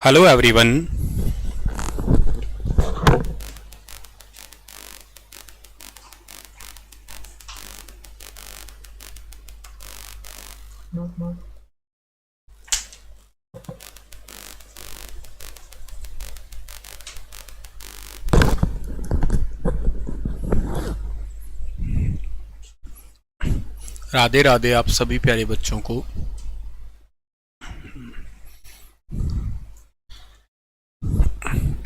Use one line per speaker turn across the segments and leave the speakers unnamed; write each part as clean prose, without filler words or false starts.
Hello everyone. Radhe Radhe आप सभी प्यारे बच्चों को।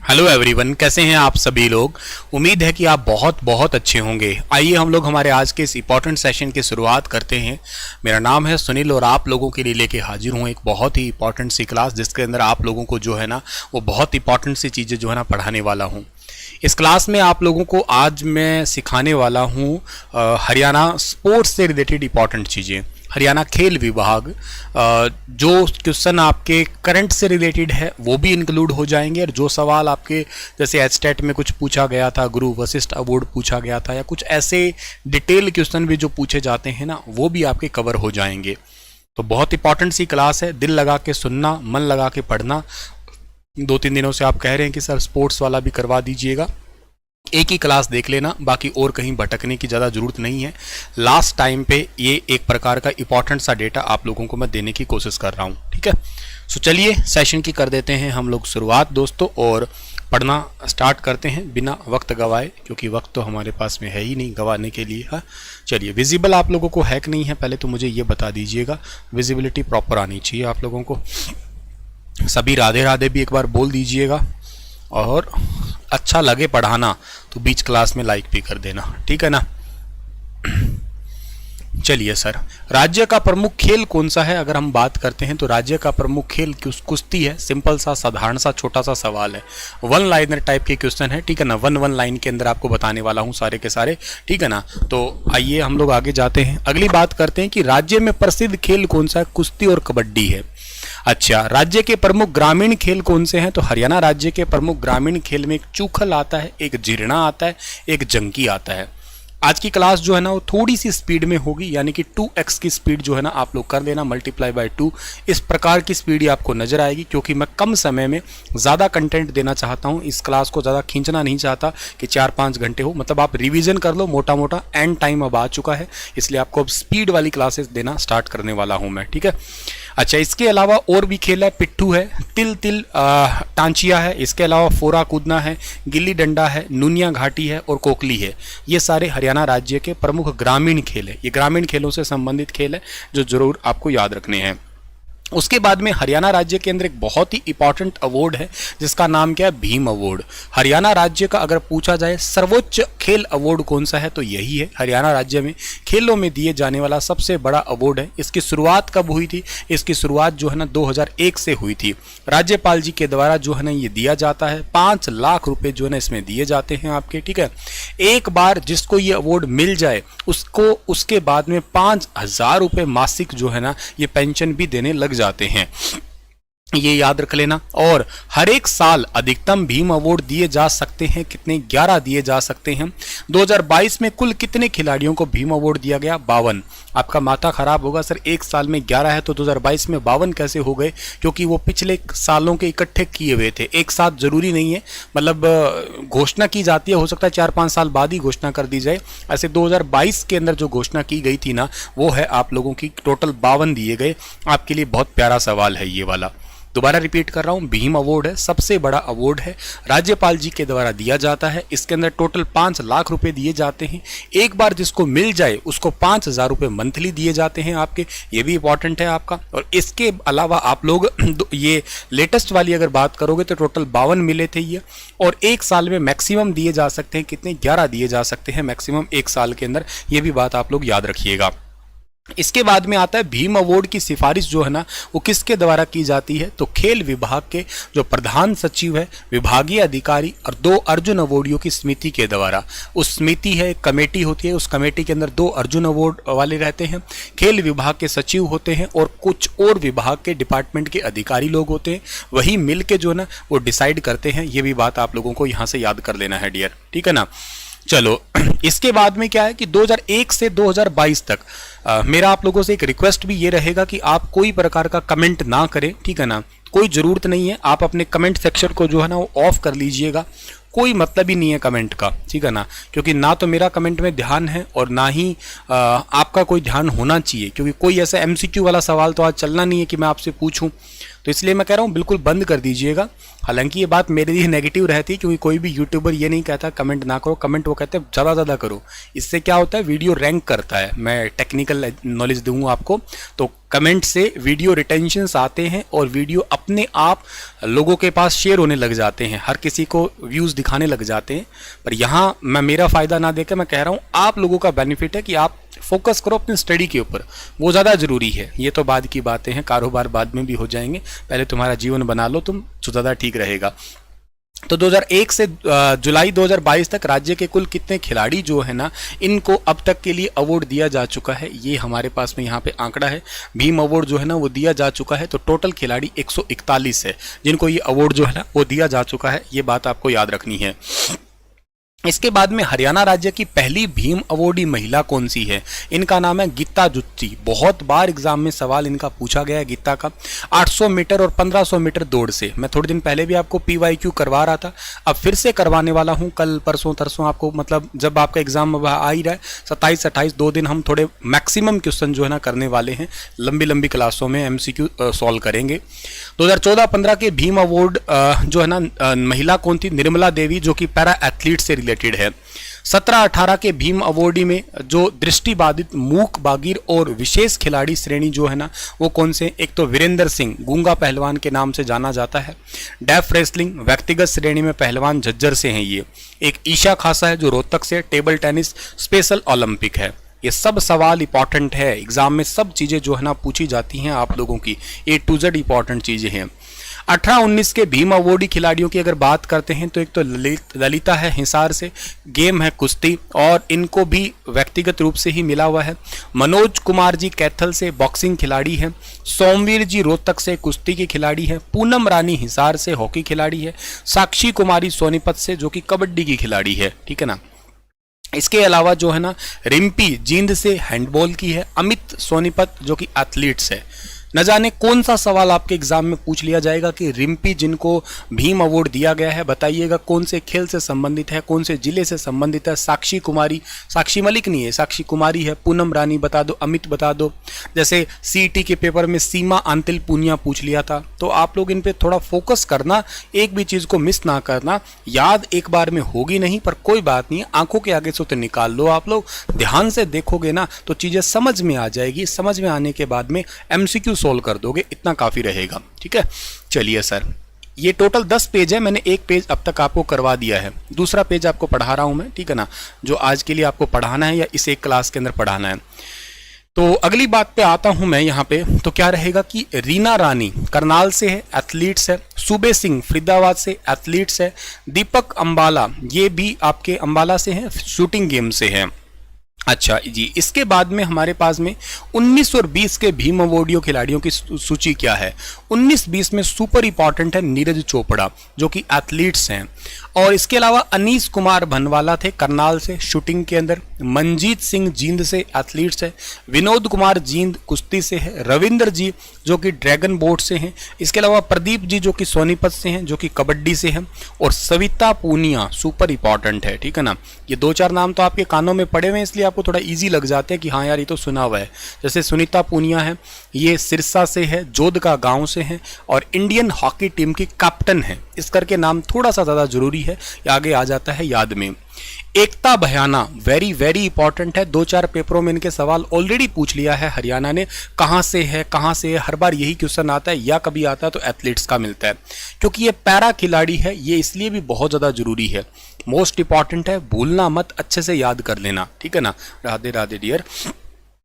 हेलो एवरीवन, कैसे हैं आप सभी लोग। उम्मीद है कि आप बहुत बहुत अच्छे होंगे। आइए हम लोग हमारे आज के इस इंपॉर्टेंट सेशन की शुरुआत करते हैं। मेरा नाम है सुनील और आप लोगों के लिए लेके हाजिर हूँ एक बहुत ही इंपॉर्टेंट सी क्लास, जिसके अंदर आप लोगों को जो है ना वो बहुत इंपॉर्टेंट सी चीज़ें जो है ना पढ़ाने वाला हूँ। इस क्लास में आप लोगों को आज मैं सिखाने वाला हूँ हरियाणा स्पोर्ट्स से रिलेटेड इंपॉर्टेंट चीज़ें। हरियाणा खेल विभाग जो क्वेश्चन आपके करंट से रिलेटेड है वो भी इंक्लूड हो जाएंगे, और जो सवाल आपके जैसे एचटेट में कुछ पूछा गया था, गुरु वशिष्ठ अवार्ड पूछा गया था, या कुछ ऐसे डिटेल क्वेश्चन भी जो पूछे जाते हैं ना वो भी आपके कवर हो जाएंगे। तो बहुत इंपॉर्टेंट सी क्लास है, दिल लगा के सुनना, मन लगा के पढ़ना। 2-3 दिनों से आप कह रहे हैं कि सर स्पोर्ट्स वाला भी करवा दीजिएगा, एक ही क्लास देख लेना, बाकी और कहीं भटकने की ज़्यादा ज़रूरत नहीं है। लास्ट टाइम पे ये एक प्रकार का इंपॉर्टेंट सा डेटा आप लोगों को मैं देने की कोशिश कर रहा हूँ, ठीक है। सो चलिए सेशन की कर देते हैं हम लोग शुरुआत दोस्तों, और पढ़ना स्टार्ट करते हैं बिना वक्त गवाए, क्योंकि वक्त तो हमारे पास में है ही नहीं गवाने के लिए। हाँ चलिए, विजिबल आप लोगों को है कि नहीं है पहले तो मुझे ये बता दीजिएगा। विजिबिलिटी प्रॉपर आनी चाहिए आप लोगों को। सभी राधे राधे भी एक बार बोल दीजिएगा, और अच्छा लगे पढ़ाना तो बीच क्लास में लाइक भी कर देना, ठीक है ना। चलिए सर, राज्य का प्रमुख खेल कौन सा है अगर हम बात करते हैं तो राज्य का प्रमुख खेल कुश्ती है। सिंपल सा, साधारण सा, छोटा सा सवाल है, वन लाइनर टाइप के क्वेश्चन है, ठीक है ना। वन लाइन के अंदर आपको बताने वाला हूं सारे के सारे, ठीक है ना। तो आइए हम लोग आगे जाते हैं, अगली बात करते हैं कि राज्य में प्रसिद्ध खेल कौन सा है। कुश्ती और कबड्डी है। अच्छा, राज्य के प्रमुख ग्रामीण खेल कौन से हैं तो हरियाणा राज्य के प्रमुख ग्रामीण खेल में एक चूखल आता है, एक जिरना आता है, एक जंकी आता है। आज की क्लास जो है ना वो थोड़ी सी स्पीड में होगी, यानी कि 2x की स्पीड जो है ना आप लोग कर लेना, मल्टीप्लाई बाय 2। इस प्रकार की स्पीड ही आपको नजर आएगी, क्योंकि मैं कम समय में ज़्यादा कंटेंट देना चाहता हूँ। इस क्लास को ज़्यादा खींचना नहीं चाहता कि 4-5 घंटे हो, मतलब आप रिवीजन कर लो मोटा मोटा। एंड टाइम अब आ चुका है, इसलिए आपको अब स्पीड वाली क्लासेस देना स्टार्ट करने वाला हूँ मैं, ठीक है। अच्छा, इसके अलावा और भी खेल है, पिट्ठू है, तिल तिल टांचिया है, इसके अलावा फोरा कूदना है, गिल्ली डंडा है, नूनिया घाटी है और कोकली है। ये सारे हरियाणा राज्य के प्रमुख ग्रामीण खेल है। ये ग्रामीण खेलों से संबंधित खेल है जो जरूर आपको याद रखने हैं। उसके बाद में हरियाणा राज्य के अंदर एक बहुत ही इंपॉर्टेंट अवार्ड है जिसका नाम क्या है, भीम अवार्ड। हरियाणा राज्य का अगर पूछा जाए सर्वोच्च खेल अवार्ड कौन सा है तो यही है। हरियाणा राज्य में खेलों में दिए जाने वाला सबसे बड़ा अवार्ड है। इसकी शुरुआत कब हुई थी? इसकी शुरुआत जो है ना 2001 से हुई थी। राज्यपाल जी के द्वारा जो है ना ये दिया जाता है। 5 लाख रुपए जो है ना इसमें दिए जाते हैं आपके, ठीक है। एक बार जिसको ये अवार्ड मिल जाए उसको उसके बाद में 5,000 रुपए मासिक जो है ना ये पेंशन भी देने लग जाते हैं, ये याद रख लेना। और हर एक साल अधिकतम भीम अवार्ड दिए जा सकते हैं, कितने? 11 दिए जा सकते हैं। 2022 में कुल कितने खिलाड़ियों को भीम अवार्ड दिया गया? 52। आपका माथा खराब होगा, सर एक साल में 11 है तो 2022 में 52 कैसे हो गए? क्योंकि वो पिछले सालों के इकट्ठे किए हुए थे, एक साथ जरूरी नहीं है, मतलब घोषणा की जाती है, हो सकता है 4-5 साल बाद ही घोषणा कर दी जाए। ऐसे 2022 के अंदर जो घोषणा की गई थी ना वो है आप लोगों की टोटल 52 दिए गए। आपके लिए बहुत प्यारा सवाल है ये वाला, दोबारा रिपीट कर रहा हूं। भीम अवार्ड है, सबसे बड़ा अवार्ड है, राज्यपाल जी के द्वारा दिया जाता है। इसके अंदर टोटल 5 लाख रुपए दिए जाते हैं। एक बार जिसको मिल जाए उसको 5,000 रुपए मंथली दिए जाते हैं आपके, ये भी इंपॉर्टेंट है आपका। और इसके अलावा आप लोग ये लेटेस्ट वाली अगर बात करोगे तो टोटल 52 मिले थे ये, और एक साल में मैक्सिमम दिए जा सकते हैं कितने? 11 दिए जा सकते हैं मैक्सिमम एक साल के अंदर, ये भी बात आप लोग याद रखिएगा। इसके बाद में आता है भीम अवार्ड की सिफारिश जो है ना वो किसके द्वारा की जाती है तो खेल विभाग के जो प्रधान सचिव है, विभागीय अधिकारी और 2 अर्जुन अवार्डियों की समिति के द्वारा। उस समिति है, कमेटी होती है, उस कमेटी के अंदर 2 अर्जुन अवार्ड वाले रहते हैं, खेल विभाग के सचिव होते हैं और कुछ और विभाग के डिपार्टमेंट के अधिकारी लोग होते हैं। वही मिल के जो है ना वो डिसाइड करते हैं। ये भी बात आप लोगों को यहाँ से याद कर लेना है डियर, ठीक है ना। चलो, इसके बाद में क्या है कि 2001 से 2022 तक मेरा आप लोगों से एक रिक्वेस्ट भी ये रहेगा कि आप कोई प्रकार का कमेंट ना करें, ठीक है ना। कोई ज़रूरत नहीं है, आप अपने कमेंट सेक्शन को जो है ना वो ऑफ कर लीजिएगा, कोई मतलब ही नहीं है कमेंट का, ठीक है ना, क्योंकि ना तो मेरा कमेंट में ध्यान है और ना ही आपका कोई ध्यान होना चाहिए, क्योंकि कोई ऐसा एमसीक्यू वाला सवाल तो आज चलना नहीं है कि मैं आपसे पूछूं, तो इसलिए मैं कह रहा हूँ बिल्कुल बंद कर दीजिएगा। हालांकि ये बात मेरे लिए नेगेटिव रहती है, क्योंकि कोई भी यूट्यूबर ये नहीं कहता कमेंट ना करो, कमेंट वो कहते हैं ज़्यादा ज़्यादा करो, इससे क्या होता है वीडियो रैंक करता है। मैं टेक्निकल नॉलेज दूंगा आपको, तो कमेंट से वीडियो रिटेंशंस आते हैं और वीडियो अपने आप लोगों के पास शेयर होने लग जाते हैं, हर किसी को व्यूज़ दिखाने लग जाते हैं। पर यहाँ मैं मेरा फ़ायदा ना देकर मैं कह रहा हूँ आप लोगों का बेनिफिट है कि आप फोकस करो अपनी स्टडी के ऊपर, वो ज़्यादा ज़रूरी है। ये तो बाद की बातें हैं, कारोबार बाद में भी हो जाएंगे, पहले तुम्हारा जीवन बना लो तुम, तो ज़्यादा ठीक रहेगा। तो 2001 से जुलाई 2022 तक राज्य के कुल कितने खिलाड़ी जो है ना इनको अब तक के लिए अवार्ड दिया जा चुका है, ये हमारे पास में यहाँ पे आंकड़ा है। भीम अवार्ड जो है ना वो दिया जा चुका है, तो टोटल खिलाड़ी 141 है जिनको ये अवार्ड जो है ना वो दिया जा चुका है, ये बात आपको याद रखनी है। इसके बाद में हरियाणा राज्य की पहली भीम अवॉर्डी महिला कौन सी है? इनका नाम है गीता जुत्ती। बहुत बार एग्जाम में सवाल इनका पूछा गया है गीता का, 800 मीटर और 1500 मीटर दौड़ से। मैं थोड़े दिन पहले भी आपको PYQ करवा रहा था, अब फिर से करवाने वाला हूं, कल परसों तरसों आपको, मतलब जब आपका एग्जाम आ ही रहा है 27-28 2 दिन हम थोड़े मैक्सिमम क्वेश्चन जो है ना करने वाले हैं, लंबी लंबी क्लासों में MCQ सॉल्व करेंगे। 2014-15 के भीम अवार्ड जो है ना महिला कौन थी? निर्मला देवी, जो कि पैरा एथलीट से रिलेटेड है। 17-18 के भीम अवॉर्डी में जो दृष्टिबाधित, मूक, बागीर और विशेष खिलाड़ी श्रेणी जो है ना वो कौन से? एक तो वीरेंद्र सिंह, गूंगा पहलवान के नाम से जाना जाता है। डेफ रेसलिंग व्यक्तिगत श्रेणी में पहलवान झज्जर से हैं ये। एक ईशा खासा है जो रोहतक से। टेबल टेनिस स्पेशल ओलंपिक है। ये सब सवाल इंपॉर्टेंट है, एग्जाम में सब चीज़ें जो है ना पूछी जाती हैं आप लोगों की, A to Z इंपॉर्टेंट चीज़ें हैं। 18-19 के भीम अवॉर्डी खिलाड़ियों की अगर बात करते हैं तो एक तो ललिता है हिसार से, गेम है कुश्ती और इनको भी व्यक्तिगत रूप से ही मिला हुआ है। मनोज कुमार जी कैथल से बॉक्सिंग खिलाड़ी है। सोमवीर जी रोहतक से कुश्ती की खिलाड़ी है। पूनम रानी हिसार से हॉकी खिलाड़ी है। साक्षी कुमारी सोनीपत से जो कि कबड्डी की खिलाड़ी है, ठीक है ना। इसके अलावा जो है ना रिम्पी जींद से हैंडबॉल की है। अमित सोनीपत जो कि एथलीट्स है। न जाने कौन सा सवाल आपके एग्जाम में पूछ लिया जाएगा कि रिम्पी जिनको भीम अवार्ड दिया गया है बताइएगा कौन से खेल से संबंधित है, कौन से जिले से संबंधित है। साक्षी कुमारी, साक्षी मलिक नहीं है, साक्षी कुमारी है। पूनम रानी बता दो, अमित बता दो। जैसे CET के पेपर में सीमा आंतिल पूनिया पूछ लिया था, तो आप लोग इन पे थोड़ा फोकस करना, एक भी चीज़ को मिस ना करना। याद एक बार में होगी नहीं पर कोई बात नहीं, आंखों के आगे से तो निकाल लो। आप लोग ध्यान से देखोगे ना तो चीज़ें समझ में आ जाएगी, समझ में आने के बाद में MCQ सोल्व कर दोगे, इतना काफ़ी रहेगा, ठीक है। चलिए सर, ये टोटल 10 पेज है, मैंने एक पेज अब तक आपको करवा दिया है, दूसरा पेज आपको पढ़ा रहा हूं मैं, ठीक है ना, जो आज के लिए आपको पढ़ाना है या इस एक क्लास के अंदर पढ़ाना है। तो अगली बात पे आता हूं मैं यहाँ पे, तो क्या रहेगा कि रीना रानी करनाल से है, एथलीट्स है। सूबे सिंह फरीदाबाद से, एथलीट्स है। दीपक अंबाला, ये भी आपके अंबाला से हैं, शूटिंग गेम से हैं। अच्छा जी, इसके बाद में हमारे पास में 19 और 20 के भीम अवॉर्डियों खिलाड़ियों की सूची क्या है? 19-20 में सुपर इंपॉर्टेंट है नीरज चोपड़ा जो कि एथलीट्स हैं, और इसके अलावा अनीस कुमार भनवाला थे करनाल से शूटिंग के अंदर। मनजीत सिंह जींद से एथलीट्स है। विनोद कुमार जींद कुश्ती से है। रविंद्र जी जो कि ड्रैगन बोट से हैं। इसके अलावा प्रदीप जी जो कि सोनीपत से हैं, जो कि कबड्डी से हैं। और सविता पूनिया सुपर इंपॉर्टेंट है, ठीक है ना। ये 2-4 नाम तो आपके कानों में पड़े हुए हैं, इसलिए आपको थोड़ा इजी लग जाते हैं कि हाँ यार ये तो सुना हुआ है। जैसे सुनीता पूनिया है, ये सिरसा से है, जोध का गांव से है और इंडियन हॉकी टीम की कैप्टन है। इस करके नाम थोड़ा सा ज़्यादा जरूरी है, आगे आ जाता है याद में। एकता भयाना वेरी वेरी इंपॉर्टेंट है, 2-4 पेपरों में इनके सवाल ऑलरेडी पूछ लिया है हरियाणा ने। कहाँ से है, कहाँ से है, हर बार यही क्वेश्चन आता है, या कभी आता है तो एथलीट्स का मिलता है। क्योंकि ये पैरा खिलाड़ी है, ये इसलिए भी बहुत ज़्यादा जरूरी है, मोस्ट इंपॉर्टेंट है, भूलना मत, अच्छे से याद कर लेना, ठीक है ना। राधे राधे डियर।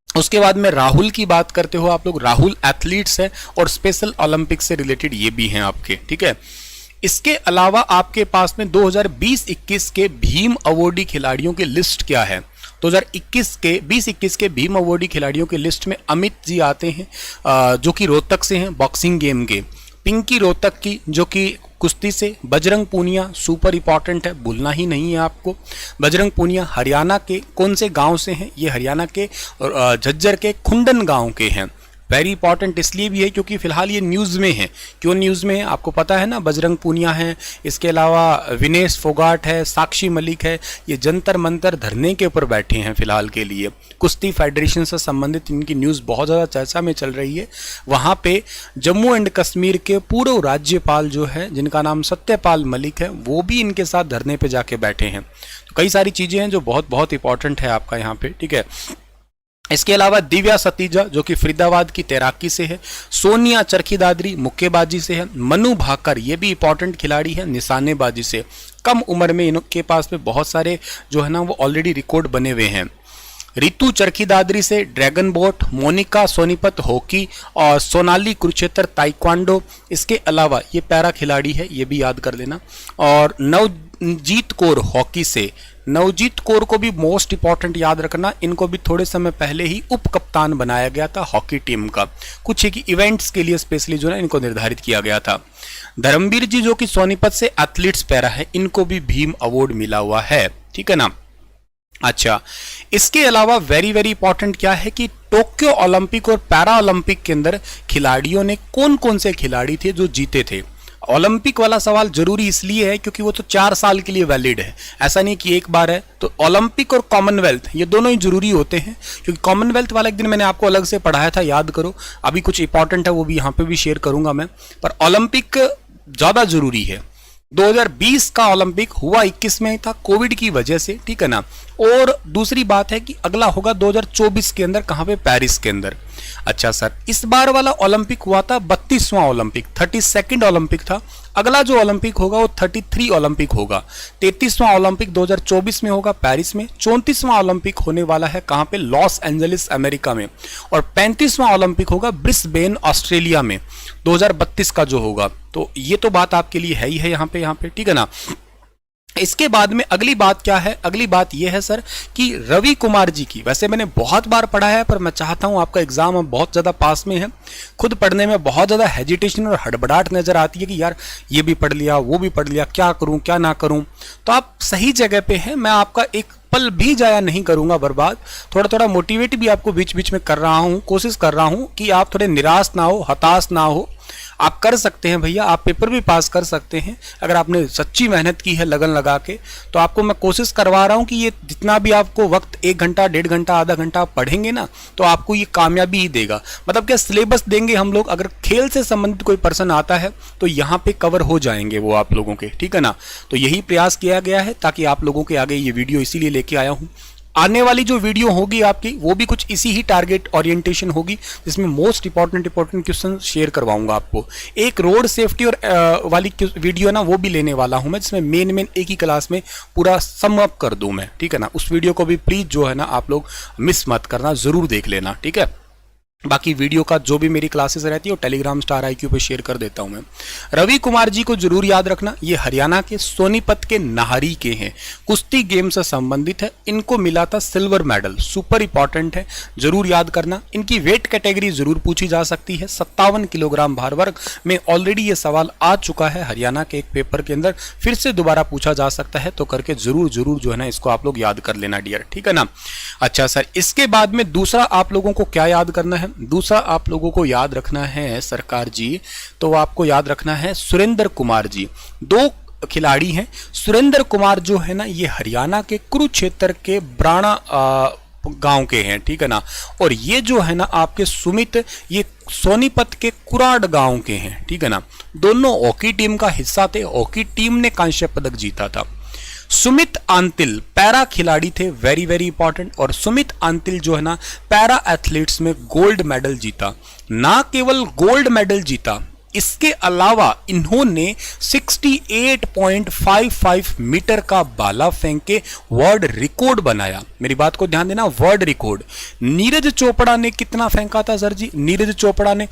उसके बाद में राहुल की बात करते हो आप लोग, राहुल एथलीट्स है और स्पेशल ओलंपिक से रिलेटेड ये भी हैं आपके, ठीक है। इसके अलावा आपके पास में 2020-21 के भीम अवॉर्डी खिलाड़ियों की लिस्ट क्या है? 2020-21 के भीम अवॉर्डी खिलाड़ियों की लिस्ट में अमित जी आते हैं जो कि रोहतक से हैं बॉक्सिंग गेम के। पिंकी रोहतक की जो कि कुश्ती से। बजरंग पूनिया सुपर इंपॉर्टेंट है, भूलना ही नहीं है आपको। बजरंग पूनिया हरियाणा के कौन से गांव से हैं? ये हरियाणा के झज्जर के खुंडन गांव के हैं। वेरी इंपॉर्टेंट इसलिए भी है क्योंकि फिलहाल ये न्यूज़ में है। क्यों न्यूज़ में है आपको पता है ना, बजरंग पूनिया है, इसके अलावा विनेश फोगाट है, साक्षी मलिक है, ये जंतर मंतर धरने के ऊपर बैठे हैं फिलहाल के लिए। कुश्ती फेडरेशन से संबंधित इनकी न्यूज़ बहुत ज़्यादा चर्चा में चल रही है। वहाँ पे जम्मू एंड कश्मीर के पूर्व राज्यपाल जो है, जिनका नाम सत्यपाल मलिक है, वो भी इनके साथ धरने पे जाके बैठे हैं। तो कई सारी चीज़ें हैं जो बहुत बहुत इंपॉर्टेंट है आपका यहाँ पे, ठीक है। इसके अलावा दिव्या सतीजा जो कि फरीदाबाद की तैराकी से है, सोनिया चरखी दादरी मुक्केबाजी से है, मनु भाकर ये भी इंपॉर्टेंट खिलाड़ी है निशानेबाजी से। कम उम्र में इनके पास में बहुत सारे जो है ना वो ऑलरेडी रिकॉर्ड बने हुए हैं। रितु चरखी दादरी से dragon boat, Monika Sonipat hockey और सोनाली कुरुक्षेत्र ताइक्वांडो। इसके अलावा ये पैरा खिलाड़ी है, ये भी याद कर लेना। और नवजीत कौर हॉकी से, नवजीत कौर को भी मोस्ट इंपॉर्टेंट याद रखना, इनको भी थोड़े समय पहले ही उप कप्तान बनाया गया था हॉकी टीम का। कुछ एक इवेंट्स के लिए स्पेशली जो है इनको निर्धारित किया गया था। धर्मवीर जी जो कि सोनीपत से एथलीट्स पैरा है, इनको भी भीम अवार्ड मिला हुआ है, ठीक है ना। अच्छा, इसके अलावा वेरी वेरी इंपॉर्टेंट क्या है कि टोक्यो ओलंपिक और पैरा ओलंपिक के अंदर खिलाड़ियों ने कौन कौन से खिलाड़ी थे जो जीते थे। ओलंपिक वाला सवाल जरूरी इसलिए है क्योंकि वो तो 4 साल के लिए वैलिड है, ऐसा नहीं कि एक बार है। तो ओलंपिक और कॉमनवेल्थ ये दोनों ही जरूरी होते हैं, क्योंकि कॉमनवेल्थ वाला एक दिन मैंने आपको अलग से पढ़ाया था, याद करो। अभी कुछ इंपॉर्टेंट है वो भी यहाँ पे भी शेयर करूंगा मैं, पर ओलंपिक ज्यादा जरूरी है। 2020 का ओलंपिक हुआ 21 में था कोविड की वजह से, ठीक है ना। और दूसरी बात है कि अगला होगा 2024 के अंदर, कहां पे, पेरिस के अंदर। अच्छा सर, इस बार वाला ओलंपिक हुआ था 32वां ओलंपिक, 32nd ओलंपिक था। अगला जो ओलंपिक होगा वो 33 ओलंपिक होगा। 33वां ओलंपिक 2024 में होगा पेरिस में। 34वां ओलंपिक होने वाला है कहां पे, लॉस एंजलिस अमेरिका में। और 35वां ओलंपिक होगा ब्रिस्बेन ऑस्ट्रेलिया में 2032 का जो होगा। तो ये तो बात आपके लिए है ही है यहाँ पे, ठीक है ना। इसके बाद में अगली बात क्या है, अगली बात यह है सर कि रवि कुमार जी की, वैसे मैंने बहुत बार पढ़ा है पर मैं चाहता हूं आपका एग्जाम अब बहुत ज्यादा पास में है, खुद पढ़ने में बहुत ज्यादा हेजिटेशन और हड़बड़ाहट नजर आती है कि यार ये भी पढ़ लिया वो भी पढ़ लिया, क्या करूं क्या ना करूं। तो आप सही जगह पे हैं, मैं आपका एक पल भी जाया नहीं करूंगा बर्बाद। थोड़ा थोड़ा मोटिवेट भी आपको बीच बीच में कर रहा हूं, कोशिश कर रहा हूं कि आप थोड़े निराश ना हो, हताश ना हो। आप कर सकते हैं भैया, आप पेपर भी पास कर सकते हैं अगर आपने सच्ची मेहनत की है लगन लगा के। तो आपको मैं कोशिश करवा रहा हूं कि ये जितना भी आपको वक्त 1 घंटा 1.5 घंटा आधा घंटा आप पढ़ेंगे ना, तो आपको ये कामयाबी ही देगा। मतलब क्या सिलेबस देंगे हम लोग, अगर खेल से संबंधित कोई पर्सन आता है तो यहाँ पे कवर हो जाएंगे वो आप लोगों के, ठीक है ना। तो यही प्रयास किया गया है ताकि आप लोगों के आगे ये वीडियो इसीलिए लेके आया हूँ। आने वाली जो वीडियो होगी आपकी वो भी कुछ इसी ही टारगेट ओरिएंटेशन होगी, जिसमें मोस्ट इंपॉर्टेंट क्वेश्चन शेयर करवाऊंगा आपको। एक रोड सेफ्टी और वाली वीडियो ना वो भी लेने वाला हूं मैं, जिसमें मेन एक ही क्लास में पूरा सम अप कर दूं मैं, ठीक है ना। उस वीडियो को भी प्लीज जो है ना आप लोग मिस मत करना, जरूर देख लेना, ठीक है। बाकी वीडियो का जो भी मेरी क्लासेस रहती है वो टेलीग्राम स्टार IQ पे शेयर कर देता हूं मैं। रवि कुमार जी को जरूर याद रखना, ये हरियाणा के सोनीपत के नाहरी के हैं, कुश्ती गेम से संबंधित है। इनको मिला था सिल्वर मेडल, सुपर इंपॉर्टेंट है, जरूर याद करना। इनकी वेट कैटेगरी जरूर पूछी जा सकती है, 57 किलोग्राम भार वर्ग में ऑलरेडी ये सवाल आ चुका है हरियाणा के एक पेपर के अंदर, फिर से दोबारा पूछा जा सकता है, तो करके जरूर जो है ना इसको आप लोग याद कर लेना डियर, ठीक है ना। अच्छा सर, इसके बाद में दूसरा आप लोगों को क्या याद करना है, दूसरा आप लोगों को याद रखना है सरकार जी, तो आपको याद रखना है सुरेंद्र कुमार जी। 2 खिलाड़ी हैं। सुरेंद्र कुमार जो है ना ये हरियाणा के कुरुक्षेत्र के ब्राणा गांव के हैं, ठीक है ना। और ये जो है ना आपके सुमित, ये सोनीपत के कुराड गांव के हैं, ठीक है ना। दोनों हॉकी टीम का हिस्सा थे, हॉकी टीम ने कांस्य पदक जीता था। सुमित आंतिल पैरा खिलाड़ी थे, वेरी वेरी इंपॉर्टेंट। और सुमित आंतिल जो है ना पैरा एथलीट्स में गोल्ड मेडल जीता। ना केवल गोल्ड मेडल जीता, इसके अलावा इन्होंने 68.55 मीटर का भाला फेंक के वर्ल्ड रिकॉर्ड बनाया। मेरी बात को ध्यान देना, वर्ल्ड रिकॉर्ड। नीरज चोपड़ा ने कितना फेंका था सर जी, नीरज चोपड़ा ने,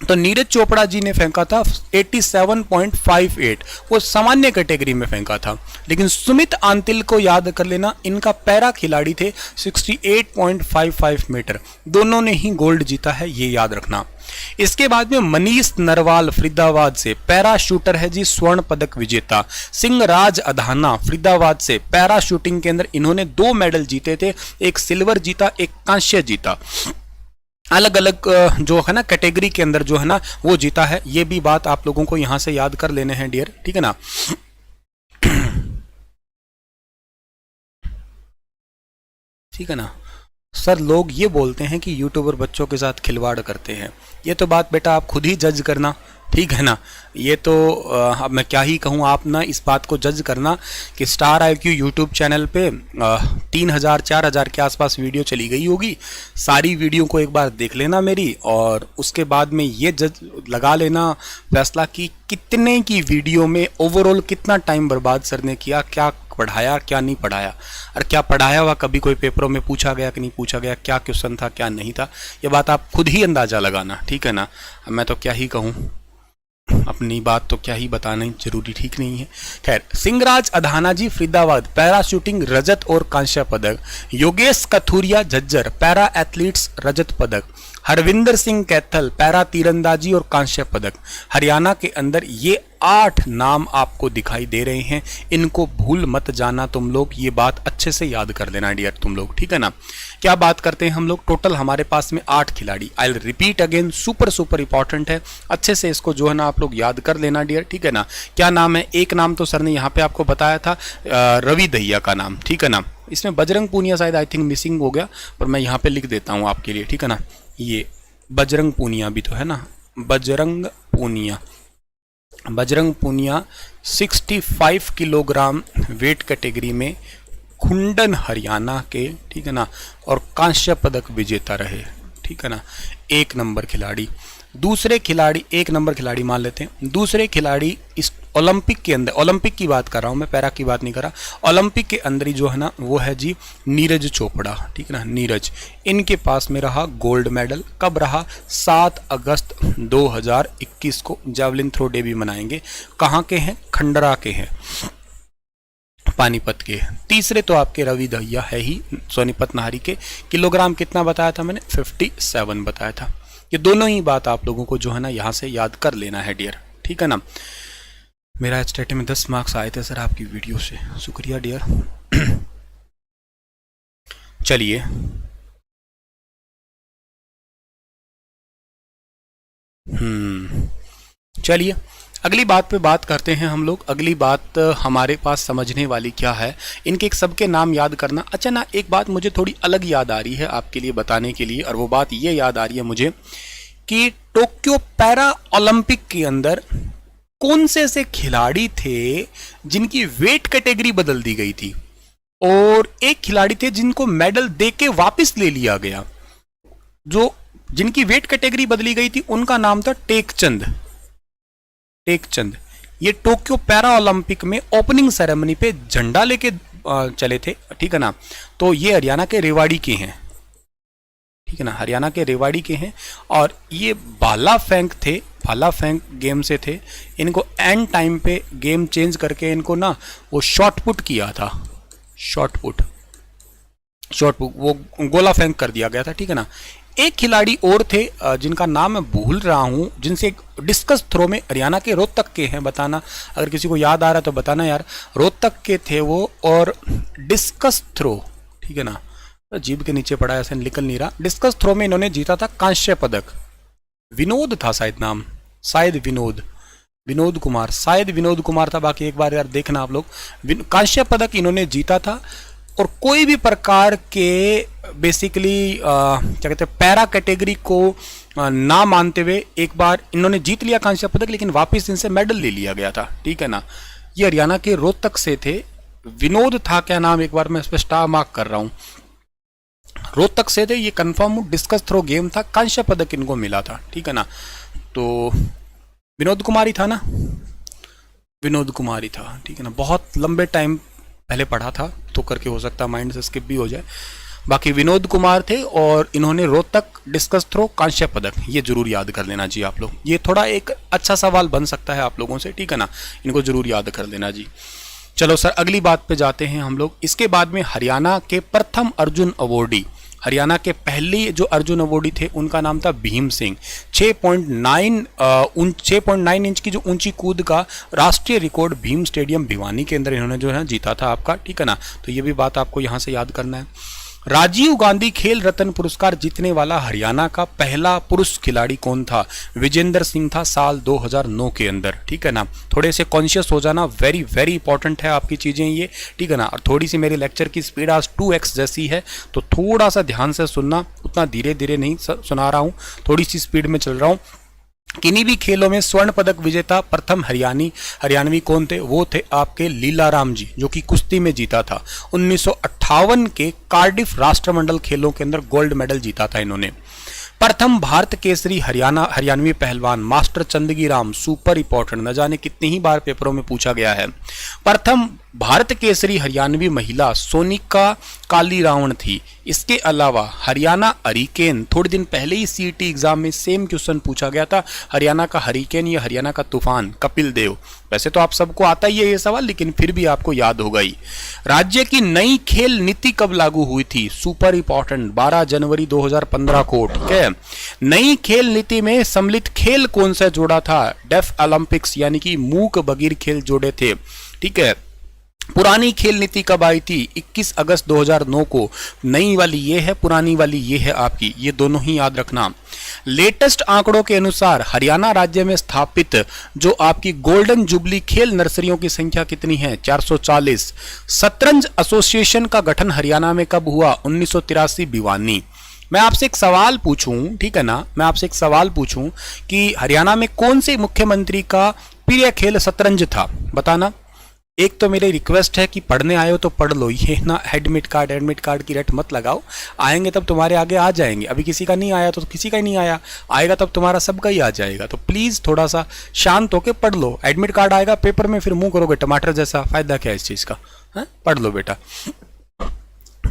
तो नीरज चोपड़ा जी ने फेंका था 87.58, वो सामान्य कैटेगरी में फेंका था। लेकिन सुमित आंतिल को याद कर लेना, इनका पैरा खिलाड़ी थे, 68.55 मीटर, दोनों ने ही गोल्ड जीता है, ये याद रखना। इसके बाद में मनीष नरवाल फरीदाबाद से पैरा शूटर है जी, स्वर्ण पदक विजेता। सिंहराज अधाना फरीदाबाद से पैरा शूटिंग के अंदर इन्होंने 2 मेडल जीते थे, एक सिल्वर जीता एक कांस्य जीता। अलग अलग जो है ना कैटेगरी के अंदर जो है ना वो जीता है। ये भी बात आप लोगों को यहां से याद कर लेने हैं डियर, ठीक है ना। ठीक है ना सर, लोग ये बोलते हैं कि यूट्यूबर बच्चों के साथ खिलवाड़ करते हैं। ये तो बात बेटा आप खुद ही जज करना, ठीक है ना। ये तो अब मैं क्या ही कहूँ, आप ना इस बात को जज करना कि स्टार IQ यूट्यूब चैनल पे 3000 4000 के आसपास वीडियो चली गई होगी। सारी वीडियो को एक बार देख लेना मेरी, और उसके बाद में ये जज लगा लेना फैसला कि कितने की वीडियो में ओवरऑल कितना टाइम बर्बाद सर ने किया, क्या पढ़ाया क्या नहीं पढ़ाया, और क्या पढ़ाया हुआ कभी कोई पेपरों में पूछा गया कि नहीं पूछा गया, क्या क्वेश्चन था क्या नहीं था। ये बात आप खुद ही अंदाजा लगाना, ठीक है ना। मैं तो क्या ही कहूँ, अपनी बात तो क्या ही बताना जरूरी ठीक नहीं है। खैर, सिंहराज अधाना जी फरीदाबाद पैरा शूटिंग रजत और कांस्य पदक, योगेश कथुरिया झज्जर पैरा एथलीट्स रजत पदक, हरविंदर सिंह कैथल पैरा तीरंदाजी और कांस्य पदक। हरियाणा के अंदर ये 8 नाम आपको दिखाई दे रहे हैं, इनको भूल मत जाना तुम लोग, ये बात अच्छे से याद कर लेना डियर तुम लोग, ठीक है ना। क्या बात करते हैं हम लोग, टोटल हमारे पास में 8 खिलाड़ी। I will repeat again, super important है, अच्छे से इसको जो है ना आप लोग याद कर लेना डियर, ठीक है ना। क्या नाम है, एक नाम तो सर ने यहाँ पे आपको बताया था, रवि दहिया का नाम, ठीक है ना। इसमें बजरंग पूनिया शायद आई थिंक मिसिंग हो गया, पर मैं यहाँ पे लिख देता हूँ आपके लिए, ठीक है ना। ये बजरंग पूनिया भी तो है ना, Bajrang Punia 65 kilogram weight category में खुंडन हरियाणा के, ठीक है ना, और कांस्य पदक विजेता रहे, ठीक है ना। 1 नंबर खिलाड़ी। दूसरे खिलाड़ी, 1 नंबर खिलाड़ी मान लेते हैं। दूसरे खिलाड़ी इस ओलंपिक के अंदर, ओलंपिक की बात कर रहा हूं मैं, पैरा की बात नहीं कर रहा, ओलंपिक के अंदर ही जो है ना वो है जी नीरज चोपड़ा, ठीक है ना, नीरज। इनके पास में रहा गोल्ड मेडल, कब रहा, 7 अगस्त 2021 को। जावलिन थ्रो डे भी मनाएंगे। कहाँ के हैं, खंडरा के हैं, पानीपत के। तीसरे तो आपके रवि दहिया है ही, सोनीपत नाहरी के। किलोग्राम कितना बताया था मैंने, 57 बताया था। ये दोनों ही बात आप लोगों को जो है ना यहाँ से याद कर लेना है डियर, ठीक है ना। मेरा स्टेट में 10 मार्क्स आए थे सर आपकी वीडियो से, शुक्रिया डियर। चलिए चलिए अगली बात पे बात करते हैं हम लोग। अगली बात हमारे पास समझने वाली क्या है, इनके सबके नाम याद करना। अच्छा ना, एक बात मुझे थोड़ी अलग याद आ रही है आपके लिए बताने के लिए, और वो बात ये याद आ रही है मुझे कि टोक्यो पैरा ओलंपिक के अंदर कौन से ऐसे खिलाड़ी थे जिनकी वेट कैटेगरी बदल दी गई थी, और एक खिलाड़ी थे जिनको मेडल देके वापस ले लिया गया। जो जिनकी वेट कैटेगरी बदली गई थी उनका नाम था टेकचंद। ये टोक्यो पैरा ओलंपिक में ओपनिंग सेरेमनी पे झंडा लेके चले थे, ठीक है ना। तो ये हरियाणा के रेवाड़ी के हैं, ठीक है ना, हरियाणा के रेवाड़ी के हैं। और ये भाला फेंक गेम से थे। इनको एंड टाइम पे गेम चेंज करके इनको ना वो शॉर्ट पुट किया था, शॉर्ट पुट वो गोला फेंक कर दिया गया था, ठीक है ना। एक खिलाड़ी और थे जिनका नाम मैं भूल रहा हूं, जिनसे डिस्कस थ्रो में हरियाणा के रोहतक के हैं, बताना अगर किसी को याद आ रहा है तो बताना यार। रोहतक के थे वो, और डिस्कस थ्रो, ठीक है ना, जीभ के नीचे पड़ा ऐसे निकल नहीं रहा। डिस्कस थ्रो में इन्होंने जीता था कांस्य पदक। विनोद था शायद नाम, शायद विनोद कुमार, शायद विनोद कुमार था। बाकी एक बार यार देखना आप लोग। कांस्य पदक इन्होंने जीता था, और कोई भी प्रकार के बेसिकली क्या कहते हैं पैरा कैटेगरी को ना मानते हुए एक बार इन्होंने जीत लिया कांस्य पदक, लेकिन वापस इनसे मेडल ले लिया गया था, ठीक है ना। ये हरियाणा के रोहतक से थे, विनोद था क्या नाम, एक बार मैं इस पर स्टार मार्क कर रहा हूं। रोहतक से थे, ये कंफर्म डिस्कस थ्रो गेम था, कांस्य पदक इनको मिला था, ठीक है ना। तो विनोद कुमार ही था ना, विनोद कुमार ही था, ठीक है ना। बहुत लंबे टाइम पहले पढ़ा था तो करके हो सकता है माइंड से स्किप भी हो जाए। बाकी विनोद कुमार थे, और इन्होंने रोहतक डिस्कस थ्रो कांस्य पदक, ये जरूर याद कर लेना जी आप लोग। ये थोड़ा एक अच्छा सवाल बन सकता है आप लोगों से, ठीक है ना, इनको जरूर याद कर लेना जी। चलो सर अगली बात पे जाते हैं हम लोग। इसके बाद में हरियाणा के प्रथम अर्जुन अवॉर्डी, हरियाणा के पहले जो अर्जुन अवॉर्डी थे उनका नाम था भीम सिंह। 6.9 इंच की जो ऊंची कूद का राष्ट्रीय रिकॉर्ड भीम स्टेडियम भिवानी के अंदर इन्होंने जो है जीता था आपका, ठीक है ना। तो ये भी बात आपको यहाँ से याद करना है। राजीव गांधी खेल रत्न पुरस्कार जीतने वाला हरियाणा का पहला पुरुष खिलाड़ी कौन था? विजेंद्र सिंह था साल 2009 के अंदर, ठीक है ना। थोड़े से कॉन्शियस हो जाना, वेरी वेरी इंपॉर्टेंट है आपकी चीजें ये, ठीक है ना। और थोड़ी सी मेरी लेक्चर की स्पीड आज 2x जैसी है, तो थोड़ा सा ध्यान से सुनना, उतना धीरे धीरे नहीं सुना रहा हूँ, थोड़ी सी स्पीड में चल रहा हूँ। किन्हीं भी खेलों में स्वर्ण पदक विजेता प्रथम हरियाणवी कौन थे? वो थे आपके लीलाराम जी, जो कि कुश्ती में जीता था। 1958 के कार्डिफ राष्ट्रमंडल खेलों के अंदर गोल्ड मेडल जीता था इन्होंने। प्रथम भारत केसरी हरियाणवी पहलवान master Chandgi Ram, super important, न जाने कितनी ही बार पेपरों में पूछा गया है। प्रथम भारत केसरी हरियाणवी महिला सोनिका काली रावण थी। इसके अलावा हरियाणा हरिकेन, थोड़े दिन पहले ही सीईटी एग्जाम में सेम क्वेश्चन पूछा गया था, हरियाणा का हरिकेन या हरियाणा का तूफान, कपिल देव। वैसे तो आप सबको आता ही है ये सवाल, लेकिन फिर भी आपको याद होगा ही। राज्य की नई खेल नीति कब लागू हुई थी? सुपर इंपॉर्टेंट, 12 जनवरी 2015 को, ठीक है। नई खेल नीति में सम्मिलित खेल कौन सा जोड़ा था? डेफ ओलंपिक्स यानी कि मूक बधिर खेल जोड़े थे, ठीक है। पुरानी खेल नीति कब आई थी? 21 अगस्त 2009 को। नई वाली ये है, पुरानी वाली ये है आपकी, ये दोनों ही याद रखना। लेटेस्ट आंकड़ों के अनुसार हरियाणा राज्य में स्थापित जो आपकी गोल्डन जुबली खेल नर्सरियों की संख्या कितनी है? 440। शतरंज एसोसिएशन का गठन हरियाणा में कब हुआ? 1983 भिवानी। मैं आपसे एक सवाल पूछूं, ठीक है ना, मैं आपसे एक सवाल पूछूं कि हरियाणा में कौन से मुख्यमंत्री का प्रिय खेल शतरंज था? बताना। एक तो मेरी रिक्वेस्ट है कि पढ़ने आए हो तो पढ़ लो, ये ना एडमिट कार्ड की रट मत लगाओ, आएंगे तब तुम्हारे आगे आ जाएंगे। अभी किसी का नहीं आया तो किसी का ही नहीं आया, आएगा तब तुम्हारा सबका ही आ जाएगा। तो प्लीज़ थोड़ा सा शांत होकर पढ़ लो। एडमिट कार्ड आएगा पेपर में, फिर मुंह करोगे टमाटर जैसा, फायदा क्या है इस चीज़ का? है, पढ़ लो बेटा।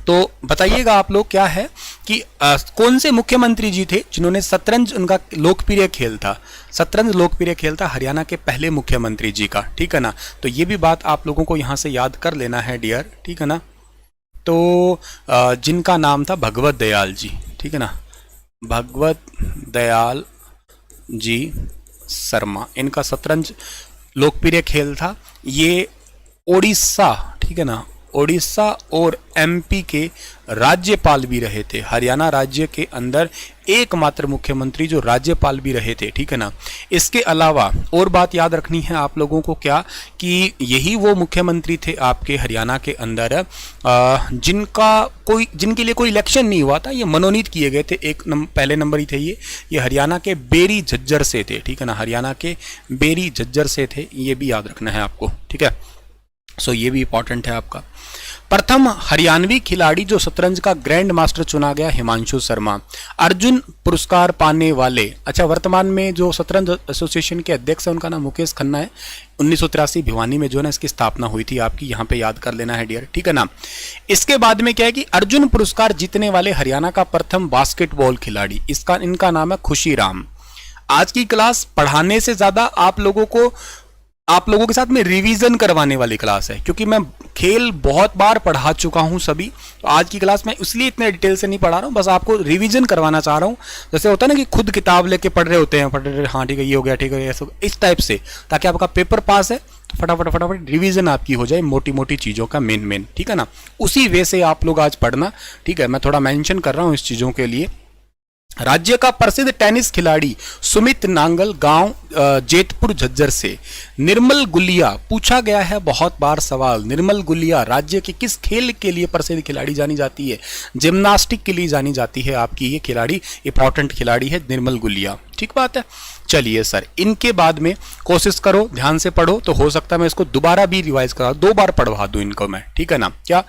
तो बताइएगा आप लोग क्या है कि कौन से मुख्यमंत्री जी थे जिन्होंने शतरंज, उनका लोकप्रिय खेल था, शतरंज लोकप्रिय खेल था हरियाणा के पहले मुख्यमंत्री जी का, ठीक है ना। तो ये भी बात आप लोगों को यहाँ से याद कर लेना है डियर, ठीक है ना। तो जिनका नाम था भगवत दयाल जी, ठीक है ना, भगवत दयाल जी शर्मा, इनका शतरंज लोकप्रिय खेल था। ये ओडिशा, ठीक है ना, ओडिशा और एमपी के राज्यपाल भी रहे थे। हरियाणा राज्य के अंदर एकमात्र मुख्यमंत्री जो राज्यपाल भी रहे थे, ठीक है ना। इसके अलावा और बात याद रखनी है आप लोगों को क्या, कि यही वो मुख्यमंत्री थे आपके हरियाणा के अंदर जिनके लिए कोई इलेक्शन नहीं हुआ था, ये मनोनीत किए गए थे। पहले नंबर ही थे ये हरियाणा के बेरी झज्जर से थे, ठीक है ना, हरियाणा के बेरी झज्जर से थे, ये भी याद रखना है आपको, ठीक है। सो ये भी इंपॉर्टेंट है आपका। प्रथम हरियाणवी खिलाड़ी जो शतरंज का ग्रैंड मास्टर चुना गया, हिमांशु शर्मा। अर्जुन पुरस्कार पाने वाले, अच्छा वर्तमान में जो शतरंज एसोसिएशन के अध्यक्ष है उनका नाम मुकेश खन्ना है। 1983 भिवानी में जो है ना इसकी स्थापना हुई थी आपकी, यहाँ पे याद कर लेना है डियर, ठीक है ना। इसके बाद में क्या है कि अर्जुन पुरस्कार जीतने वाले हरियाणा का प्रथम बास्केटबॉल खिलाड़ी, इनका नाम है खुशी राम। आज की क्लास पढ़ाने से ज्यादा आप लोगों के साथ में रिवीजन करवाने वाली क्लास है, क्योंकि मैं खेल बहुत बार पढ़ा चुका हूं सभी। तो आज की क्लास मैं इसलिए इतने डिटेल से नहीं पढ़ा रहा हूं, बस आपको रिवीजन करवाना चाह रहा हूं। जैसे होता है ना कि खुद किताब लेके पढ़ रहे होते हैं, पढ़ रहे, हाँ ठीक है ये हो गया, ठीक है ऐसा, इस टाइप से, ताकि आपका पेपर पास है तो फटाफट रिवीजन आपकी हो जाए मोटी मोटी चीज़ों का मेन, ठीक है ना। उसी वे से आप लोग आज पढ़ना, ठीक है। मैं थोड़ा मेंशन कर रहा हूँ इस चीज़ों के लिए। राज्य का प्रसिद्ध टेनिस खिलाड़ी सुमित नांगल, गांव जेतपुर झज्जर से। निर्मल गुलिया, पूछा गया है बहुत बार सवाल, निर्मल गुलिया राज्य के किस खेल के लिए प्रसिद्ध खिलाड़ी जानी जाती है? जिम्नास्टिक के लिए जानी जाती है आपकी ये खिलाड़ी, इंपॉर्टेंट खिलाड़ी है निर्मल गुलिया, ठीक बात है। चलिए सर, इनके बाद में कोशिश करो ध्यान से पढ़ो, तो हो सकता है मैं इसको दोबारा भी रिवाइज करा, 2 बार पढ़वा दूं इनको मैं, ठीक है ना। क्या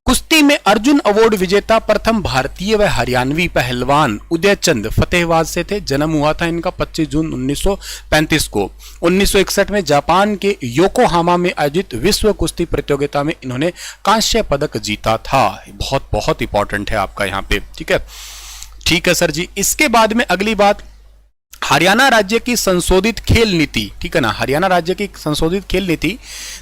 कुश्ती में अर्जुन अवार्ड विजेता प्रथम भारतीय व हरियाणवी पहलवान उदयचंद फतेहबाद से थे। जन्म हुआ था इनका 25 जून 1935 को। 1961 में जापान के योकोहामा में आयोजित विश्व कुश्ती प्रतियोगिता में इन्होंने कांस्य पदक जीता था। बहुत बहुत इंपॉर्टेंट है आपका यहाँ पे, ठीक है सर जी। इसके बाद में अगली बात, हरियाणा राज्य की संशोधित खेल नीति, ठीक है ना, हरियाणा राज्य की संशोधित खेल नीति,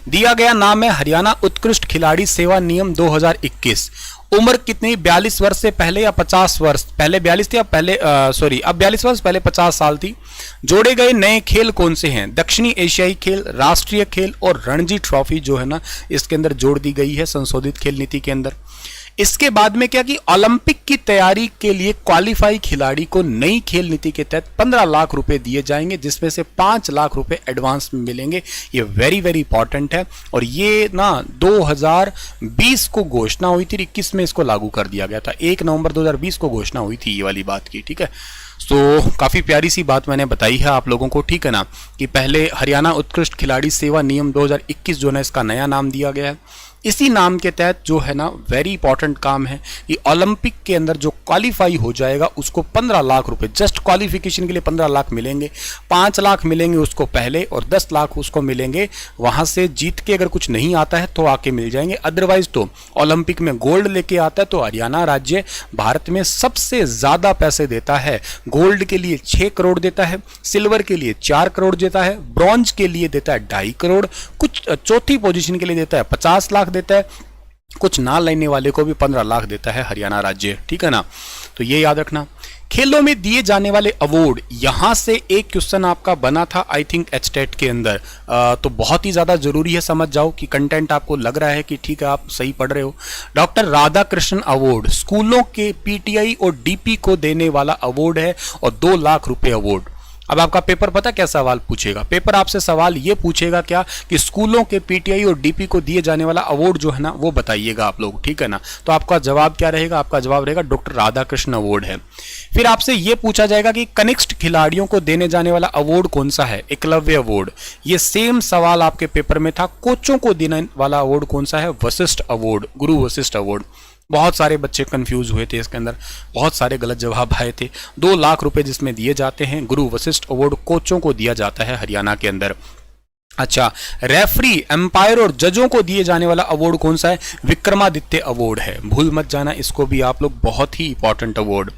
दिया गया नाम है हरियाणा उत्कृष्ट खिलाड़ी सेवा नियम 2021। उम्र कितनी? 42 वर्ष से पहले या 50 वर्ष? पहले 42 थी, अब 42 वर्ष, पहले 50 साल थी। जोड़े गए नए खेल कौन से हैं? दक्षिणी एशियाई खेल, राष्ट्रीय खेल और रणजी ट्रॉफी जो है ना इसके अंदर जोड़ दी गई है संशोधित खेल नीति के अंदर। इसके बाद में क्या कि ओलंपिक की तैयारी के लिए क्वालिफाई खिलाड़ी को नई खेल नीति के तहत 15 लाख रुपए दिए जाएंगे, जिसमें से 5 लाख रुपए एडवांस में मिलेंगे। ये वेरी वेरी इंपॉर्टेंट है और ये ना 2020 को घोषणा हुई थी, 21 में इसको लागू कर दिया गया था। 1 नवंबर 2020 को घोषणा हुई थी ये वाली बात की, ठीक है। तो काफ़ी प्यारी सी बात मैंने बताई है आप लोगों को, ठीक है ना, कि पहले हरियाणा उत्कृष्ट खिलाड़ी सेवा नियम 2021 जो है इसका नया नाम दिया गया है। इसी नाम के तहत जो है ना वेरी इंपॉर्टेंट काम है कि ओलंपिक के अंदर जो क्वालिफाई हो जाएगा उसको 15 लाख रुपए, जस्ट क्वालिफिकेशन के लिए 15 लाख मिलेंगे। 5 लाख मिलेंगे उसको पहले और 10 लाख उसको मिलेंगे वहां से जीत के, अगर कुछ नहीं आता है तो आके मिल जाएंगे। अदरवाइज तो ओलंपिक में गोल्ड लेके आता है तो हरियाणा राज्य भारत में सबसे ज्यादा पैसे देता है। गोल्ड के लिए 6 करोड़ देता है, सिल्वर के लिए 4 करोड़ देता है, ब्रॉन्ज के लिए देता है 2.5 करोड़, कुछ चौथी पोजीशन के लिए देता है 50 लाख देता है, कुछ ना लेने वाले को भी 15 लाख देता है हरियाणा राज्य, ठीक है ना। तो ये याद रखना। खेलों में दिए जाने वाले अवार्ड, यहां से एक क्वेश्चन आपका बना था आई थिंक एचटेट के अंदर, तो बहुत ही ज्यादा जरूरी है, समझ जाओ कि कंटेंट आपको लग रहा है कि ठीक है आप सही पढ़ रहे हो। डॉक्टर राधाकृष्णन अवार्ड स्कूलों के पीटीआई और डीपी को देने वाला अवार्ड है और 2 लाख रुपए अवार्ड। अब आपका पेपर पता क्या सवाल पूछेगा? पेपर आपसे सवाल ये पूछेगा क्या कि स्कूलों के पीटीआई और डीपी को दिए जाने वाला अवार्ड जो है ना वो बताइएगा आप लोग, ठीक है ना। तो आपका जवाब क्या रहेगा? आपका जवाब रहेगा डॉक्टर राधाकृष्णन अवार्ड है। फिर आपसे ये पूछा जाएगा कि कनिष्ठ खिलाड़ियों को देने जाने वाला अवार्ड कौन सा है? एकलव्य अवार्ड। ये सेम सवाल आपके पेपर में था। कोचों को देने वाला अवार्ड कौन सा है? वशिष्ठ अवार्ड, गुरु वशिष्ठ अवार्ड। बहुत सारे बच्चे कंफ्यूज हुए थे इसके अंदर, बहुत सारे गलत जवाब आए थे। 2 लाख रुपए जिसमें दिए जाते हैं, गुरु वशिष्ठ अवार्ड कोचों को दिया जाता है हरियाणा के अंदर। अच्छा, रेफरी, एम्पायर और जजों को दिए जाने वाला अवार्ड कौन सा है? विक्रमादित्य अवार्ड है, भूल मत जाना इसको भी आप लोग, बहुत ही इंपॉर्टेंट अवार्ड।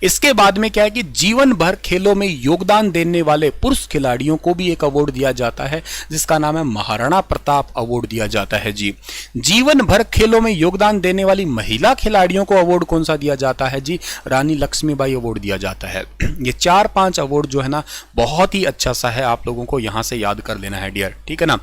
इसके बाद में क्या है कि जीवन भर खेलों में योगदान देने वाले पुरुष खिलाड़ियों को भी एक अवार्ड दिया जाता है जिसका नाम है महाराणा प्रताप अवार्ड दिया जाता है जी। जीवन भर खेलों में योगदान देने वाली महिला खिलाड़ियों को अवार्ड कौन सा दिया जाता है जी? रानी लक्ष्मीबाई अवार्ड दिया जाता है। ये 4-5 अवार्ड जो है ना बहुत ही अच्छा सा है, आप लोगों को यहां से याद कर लेना है डियर, ठीक है ना।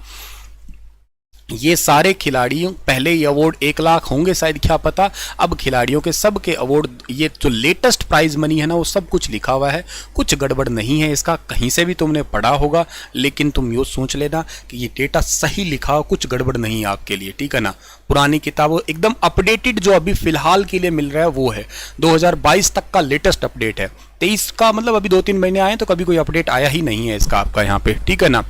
ये सारे खिलाड़ियों, पहले ये अवार्ड 1 लाख होंगे शायद, क्या पता। अब खिलाड़ियों के सब के अवार्ड, ये जो लेटेस्ट प्राइज मनी है ना वो सब कुछ लिखा हुआ है, कुछ गड़बड़ नहीं है इसका। कहीं से भी तुमने पढ़ा होगा, लेकिन तुम ये सोच लेना कि ये डेटा सही लिखा हो, कुछ गड़बड़ नहीं है आपके लिए, ठीक है ना। पुरानी किताबों एकदम अपडेटेड जो अभी फिलहाल के लिए मिल रहा है वो है 2022 तक का लेटेस्ट अपडेट है। 23 का मतलब अभी 2-3 महीने आए तो कभी कोई अपडेट आया ही नहीं है इसका आपका यहाँ पे, ठीक है ना।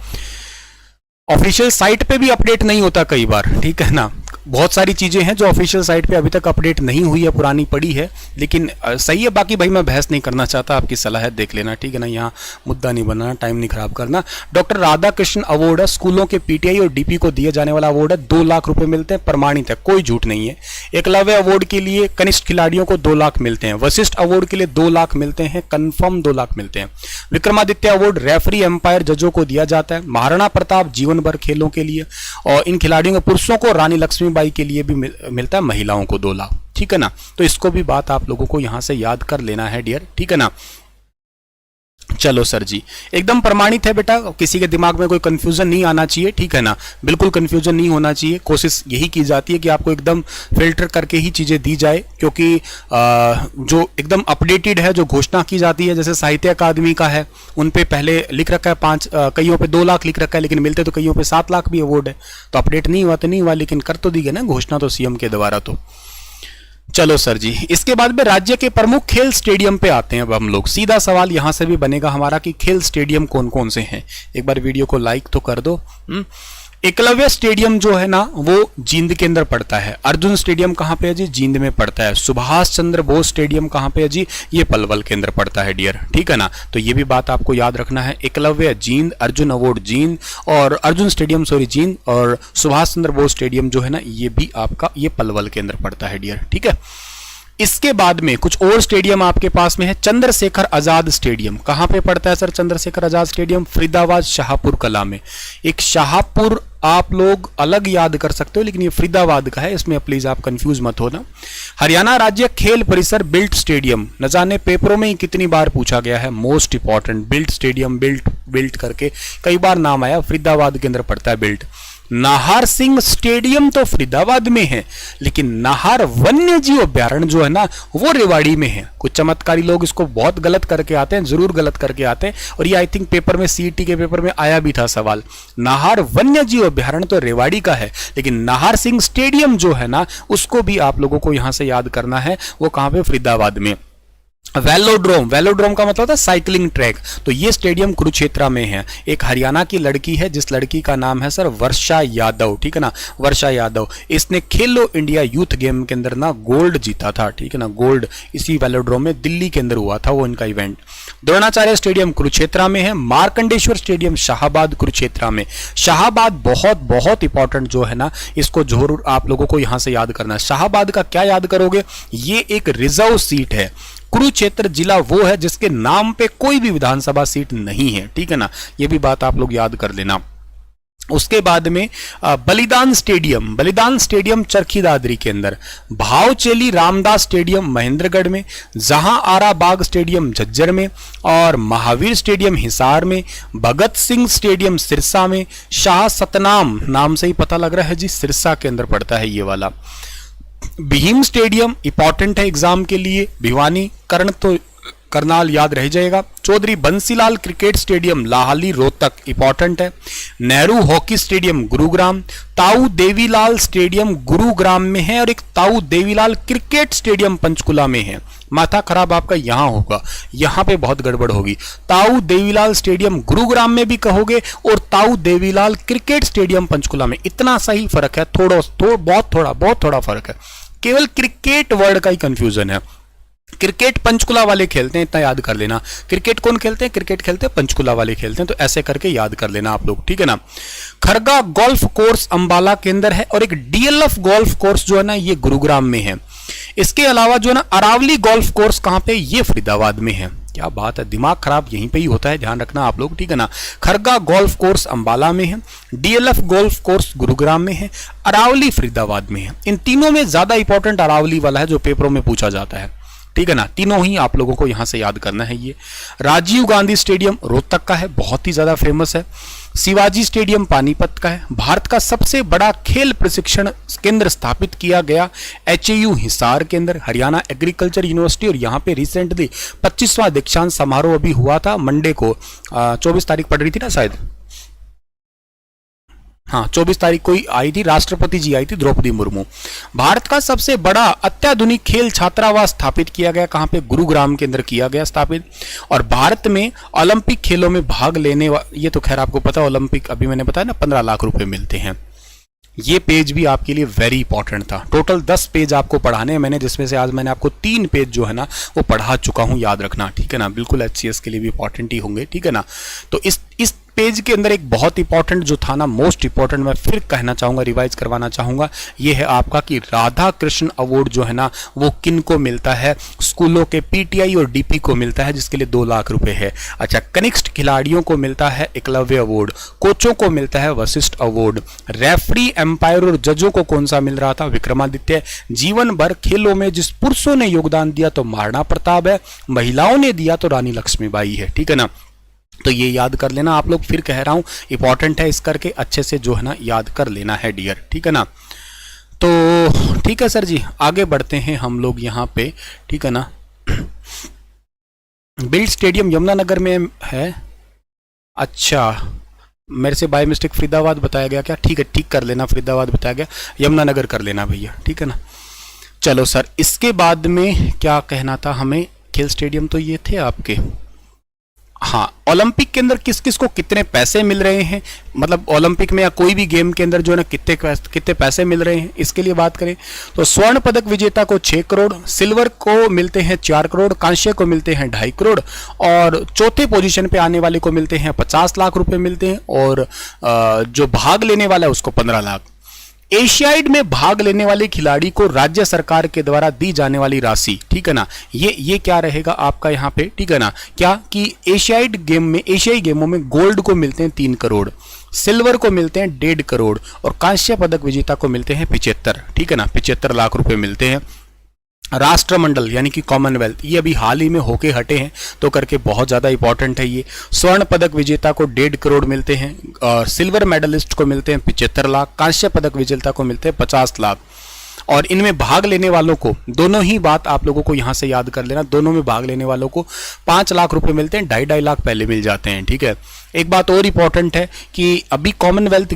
ऑफिशियल साइट पे भी अपडेट नहीं होता कई बार, ठीक है ना। बहुत सारी चीजें हैं जो ऑफिशियल साइट पे अभी तक अपडेट नहीं हुई है, पुरानी पड़ी है, लेकिन सही है। बाकी भाई मैं बहस नहीं करना चाहता, आपकी सलाह है, देख लेना, ठीक है ना। यहाँ मुद्दा नहीं बनाना, टाइम नहीं खराब करना। डॉक्टर राधाकृष्णन अवार्ड है, स्कूलों के पीटीआई और डीपी को दिए जाने वाला अवार्ड है, 2 लाख रुपए मिलते हैं, प्रमाणित है, कोई झूठ नहीं है। एकलव्य अवार्ड के लिए कनिष्ठ खिलाड़ियों को 2 लाख मिलते हैं। वशिष्ठ अवार्ड के लिए 2 लाख मिलते हैं, कंफर्म 2 लाख मिलते हैं। विक्रमादित्य अवार्ड रेफरी, एम्पायर, जजों को दिया जाता है। महाराणा प्रताप जीवन भर खेलों के लिए, और इन खिलाड़ियों को पुरुषों को रानी लक्ष्मीबाई के लिए भी मिलता है, महिलाओं को 2 लाख, ठीक है ना। तो इसको भी बात आप लोगों को यहां से याद कर लेना है डियर, ठीक है ना। चलो सर जी, एकदम प्रमाणित है बेटा, किसी के दिमाग में कोई कंफ्यूजन नहीं आना चाहिए, ठीक है ना। बिल्कुल कंफ्यूजन नहीं होना चाहिए, कोशिश यही की जाती है कि आपको एकदम फिल्टर करके ही चीजें दी जाए, क्योंकि जो एकदम अपडेटेड है, जो घोषणा की जाती है, जैसे साहित्य अकादमी का है, उन पे पहले लिख रखा है 5, कईयों पे 2 लाख लिख रखा है, लेकिन मिलते तो कईयों पे 7 लाख भी अवार्ड है। तो अपडेट नहीं हुआ तो नहीं हुआ, लेकिन कर तो दी गई ना घोषणा तो सीएम के द्वारा। तो चलो सर जी, इसके बाद में राज्य के प्रमुख खेल स्टेडियम पे आते हैं अब हम लोग। सीधा सवाल यहां से भी बनेगा हमारा कि खेल स्टेडियम कौन कौन से हैं। एक बार वीडियो को लाइक तो कर दो। एकलव्य स्टेडियम जो है ना वो जींद के अंदर पड़ता है। अर्जुन स्टेडियम कहां पे है जी? जींद में पड़ता है। सुभाष चंद्र बोस स्टेडियम कहां पे है जी? ये पलवल के अंदर पड़ता है डियर, ठीक है ना। तो ये भी बात आपको याद रखना है। एकलव्य जींद, अर्जुन अवार्ड जींद, और अर्जुन स्टेडियम सॉरी जींद, और सुभाष चंद्र बोस स्टेडियम जो है ना ये भी आपका ये पलवल के अंदर पड़ता है डियर, ठीक है। इसके बाद में कुछ और स्टेडियम आपके पास में है। चंद्रशेखर आजाद स्टेडियम कहां पे पड़ता है सर? चंद्रशेखर आजाद स्टेडियम फरीदाबाद शाहपुर कला में। एक शाहपुर आप लोग अलग याद कर सकते हो, लेकिन ये फरीदाबाद का है, इसमें प्लीज आप कंफ्यूज मत होना। हरियाणा राज्य खेल परिसर बिल्ट स्टेडियम, न जाने पेपरों में ही कितनी बार पूछा गया है, most important. Built stadium, built built करके कई बार नाम आया, फरीदाबाद के अंदर पड़ता है बिल्ट। नाहर सिंह स्टेडियम तो फरीदाबाद में है, लेकिन नाहर वन्य जीव अभ्यारण्य जो है ना वो रेवाड़ी में है। कुछ चमत्कारी लोग इसको बहुत गलत करके आते हैं, जरूर गलत करके आते हैं, और ये आई थिंक पेपर में, सीईटी के पेपर में आया भी था सवाल। नाहर वन्य जीव अभ्यारण्य तो रेवाड़ी का है, लेकिन नाहर सिंह स्टेडियम जो है ना उसको भी आप लोगों को यहां से याद करना है, वो कहां पे, फरीदाबाद में। वेलोड्रोम, वेलोड्रोम का मतलब था साइकिलिंग ट्रैक, तो ये स्टेडियम कुरुक्षेत्र में है। एक हरियाणा की लड़की है जिस लड़की का नाम है सर वर्षा यादव, ठीक है ना, वर्षा यादव। इसने खेलो इंडिया यूथ गेम के अंदर ना गोल्ड जीता था, ठीक है ना, गोल्ड इसी वेलोड्रोम में दिल्ली के अंदर हुआ था वो इनका इवेंट। द्रोणाचार्य स्टेडियम कुरुक्षेत्र में है। मार्कंडेश्वर स्टेडियम शाहाबाद कुरुक्षेत्र में। शाहाबाद बहुत बहुत इंपॉर्टेंट जो है ना, इसको जरूर आप लोगों को यहां से याद करना है। शाहाबाद का क्या याद करोगे, ये एक रिजर्व सीट है। कुरुक्षेत्र जिला वो है जिसके नाम पे कोई भी विधानसभा सीट नहीं है, ठीक है ना, ये भी बात आप लोग याद कर लेना। उसके बाद में बलिदान स्टेडियम, बलिदान स्टेडियम चरखी दादरी के अंदर। भावचेली रामदास स्टेडियम महेंद्रगढ़ में। जहां आरा बाग स्टेडियम झज्जर में, और महावीर स्टेडियम हिसार में। भगत सिंह स्टेडियम सिरसा में। शाह सतनाम, नाम से ही पता लग रहा है जी, सिरसा के अंदर पड़ता है ये वाला। भीम स्टेडियम इंपॉर्टेंट है एग्जाम के लिए, भिवानी। कर्ण तो करनाल याद रह जाएगा। Chaudhary Bansilal cricket stadium Lahli Rohtak important है। Nehru hockey stadium Gurugram. Tau Devilal stadium Gurugram में है, और एक ताऊ देवीलाल क्रिकेट स्टेडियम पंचकुला में है। माथा खराब आपका यहां होगा, यहां पे बहुत गड़बड़ होगी। ताऊ देवीलाल स्टेडियम गुरुग्राम में भी कहोगे, और ताऊ देवीलाल क्रिकेट स्टेडियम पंचकुला में। इतना सही फर्क है, बहुत थोड़ा फर्क है, केवल क्रिकेट वर्ड का ही कंफ्यूजन है। क्रिकेट पंचकुला वाले खेलते हैं, इतना याद कर लेना। क्रिकेट कौन खेलते हैं, क्रिकेट खेलते हैं पंचकुला वाले खेलते हैं, तो ऐसे करके याद कर लेना आप लोग, ठीक है ना। खरगा गोल्फ कोर्स अंबाला के अंदर है, और एक डीएलएफ गोल्फ कोर्स जो है ना ये गुरुग्राम में है। इसके अलावा जो है ना अरावली गोल्फ कोर्स कहां पे, ये फरीदाबाद में है। क्या बात है, दिमाग खराब यहीं पे ही होता है, ध्यान रखना आप लोग, ठीक है ना। खरगा गोल्फ कोर्स अंबाला में है। डीएलएफ गोल्फ कोर्स गुरुग्राम में है। अरावली फरीदाबाद में है। इन तीनों में ज्यादा इंपॉर्टेंट अरावली वाला है जो पेपरों में पूछा जाता है, ठीक है ना। तीनों ही आप लोगों को यहां से याद करना है। ये राजीव गांधी स्टेडियम रोहतक का है, बहुत ही ज्यादा फेमस है। शिवाजी स्टेडियम पानीपत का है। भारत का सबसे बड़ा खेल प्रशिक्षण केंद्र स्थापित किया गया एचएयू हिसार के अंदर, हरियाणा एग्रीकल्चर यूनिवर्सिटी, और यहाँ पे रिसेंटली 25वां दीक्षांत समारोह अभी हुआ था मंडे को, 24 तारीख पड़ रही थी ना शायद, हाँ 24 तारीख को ही आई थी, राष्ट्रपति जी आई थी द्रौपदी मुर्मू। भारत का सबसे बड़ा अत्याधुनिक खेल छात्रावास स्थापित किया गया, कहां पे, गुरुग्राम के अंदर किया गया स्थापित। और भारत में ओलंपिक खेलों में भाग लेने ये तो खैर आपको पता है, ओलंपिक अभी मैंने बताया ना 15 लाख रुपए मिलते हैं। ये पेज भी आपके लिए वेरी इंपॉर्टेंट था। टोटल 10 पेज आपको पढ़ाने हैं मैंने, जिसमें से आज मैंने आपको 3 पेज जो है ना वो पढ़ा चुका हूं, याद रखना, ठीक है ना। बिल्कुल एचसीएस के लिए भी इंपॉर्टेंट ही होंगे, ठीक है ना। तो इस पेज के अंदर एक बहुत इंपॉर्टेंट जो था ना, मोस्ट इंपॉर्टेंट, मैं फिर कहना चाहूंगा, रिवाइज करवाना चाहूंगा, ये है आपका कि राधा कृष्ण अवार्ड जो है ना वो किन को मिलता है। स्कूलों के पीटीआई और डीपी को मिलता है, जिसके लिए 2 लाख रुपए है। अच्छा, कनिष्ठ खिलाड़ियों को मिलता है एकलव्य अवार्ड। कोचों को मिलता है वशिष्ठ अवार्ड। रेफरी, एम्पायर और जजों को कौन सा मिल रहा था, विक्रमादित्य। जीवन भर खेलों में जिस पुरुषों ने योगदान दिया तो महाराणा प्रताप है, महिलाओं ने दिया तो रानी लक्ष्मीबाई है, ठीक है ना। तो ये याद कर लेना आप लोग, फिर कह रहा हूं इंपॉर्टेंट है, इस करके अच्छे से जो है ना याद कर लेना है डियर, ठीक है ना। तो ठीक है सर जी, आगे बढ़ते हैं हम लोग यहाँ पे, ठीक है ना। बिल्ड स्टेडियम यमुनानगर में है। अच्छा, मेरे से बाय मिस्टेक फरीदाबाद बताया गया क्या, ठीक है, ठीक कर लेना, फरीदाबाद बताया गया, यमुनानगर कर लेना भैया, ठीक है ना। चलो सर, इसके बाद में क्या कहना था हमें, खेल स्टेडियम तो ये थे आपके। हाँ, ओलंपिक के अंदर किस किस को कितने पैसे मिल रहे हैं, मतलब ओलंपिक में या कोई भी गेम के अंदर जो है ना कितने पैसे मिल रहे हैं, इसके लिए बात करें तो स्वर्ण पदक विजेता को 6 करोड़, सिल्वर को मिलते हैं 4 करोड़, कांस्य को मिलते हैं 2.5 करोड़, और चौथे पोजीशन पे आने वाले को मिलते हैं 50 लाख रुपए मिलते हैं, और जो भाग लेने वाला है उसको 15 लाख। एशियाड में भाग लेने वाले खिलाड़ी को राज्य सरकार के द्वारा दी जाने वाली राशि, ठीक है ना, ये क्या रहेगा आपका यहाँ पे, ठीक है ना, क्या कि एशियाड गेम में, एशियाई गेमों में गोल्ड को मिलते हैं 3 करोड़, सिल्वर को मिलते हैं 1.5 करोड़, और कांस्य पदक विजेता को मिलते हैं 75, ठीक है ना, 75 लाख रुपए मिलते हैं। राष्ट्रमंडल यानी कि कॉमनवेल्थ, ये अभी हाल ही में होके हटे हैं, तो करके बहुत ज़्यादा इंपॉर्टेंट है ये। स्वर्ण पदक विजेता को 1.5 करोड़ मिलते हैं, और सिल्वर मेडलिस्ट को मिलते हैं 75 लाख, कांस्य पदक विजेता को मिलते हैं 50 लाख। और इनमें भाग लेने वालों को, दोनों ही बात आप लोगों को यहाँ से याद कर लेना, दोनों में भाग लेने वालों को 5 लाख रुपए मिलते हैं, 2.5 लाख पहले मिल जाते हैं, ठीक है। एक बात और इंपॉर्टेंट है कि अभी कॉमनवेल्थ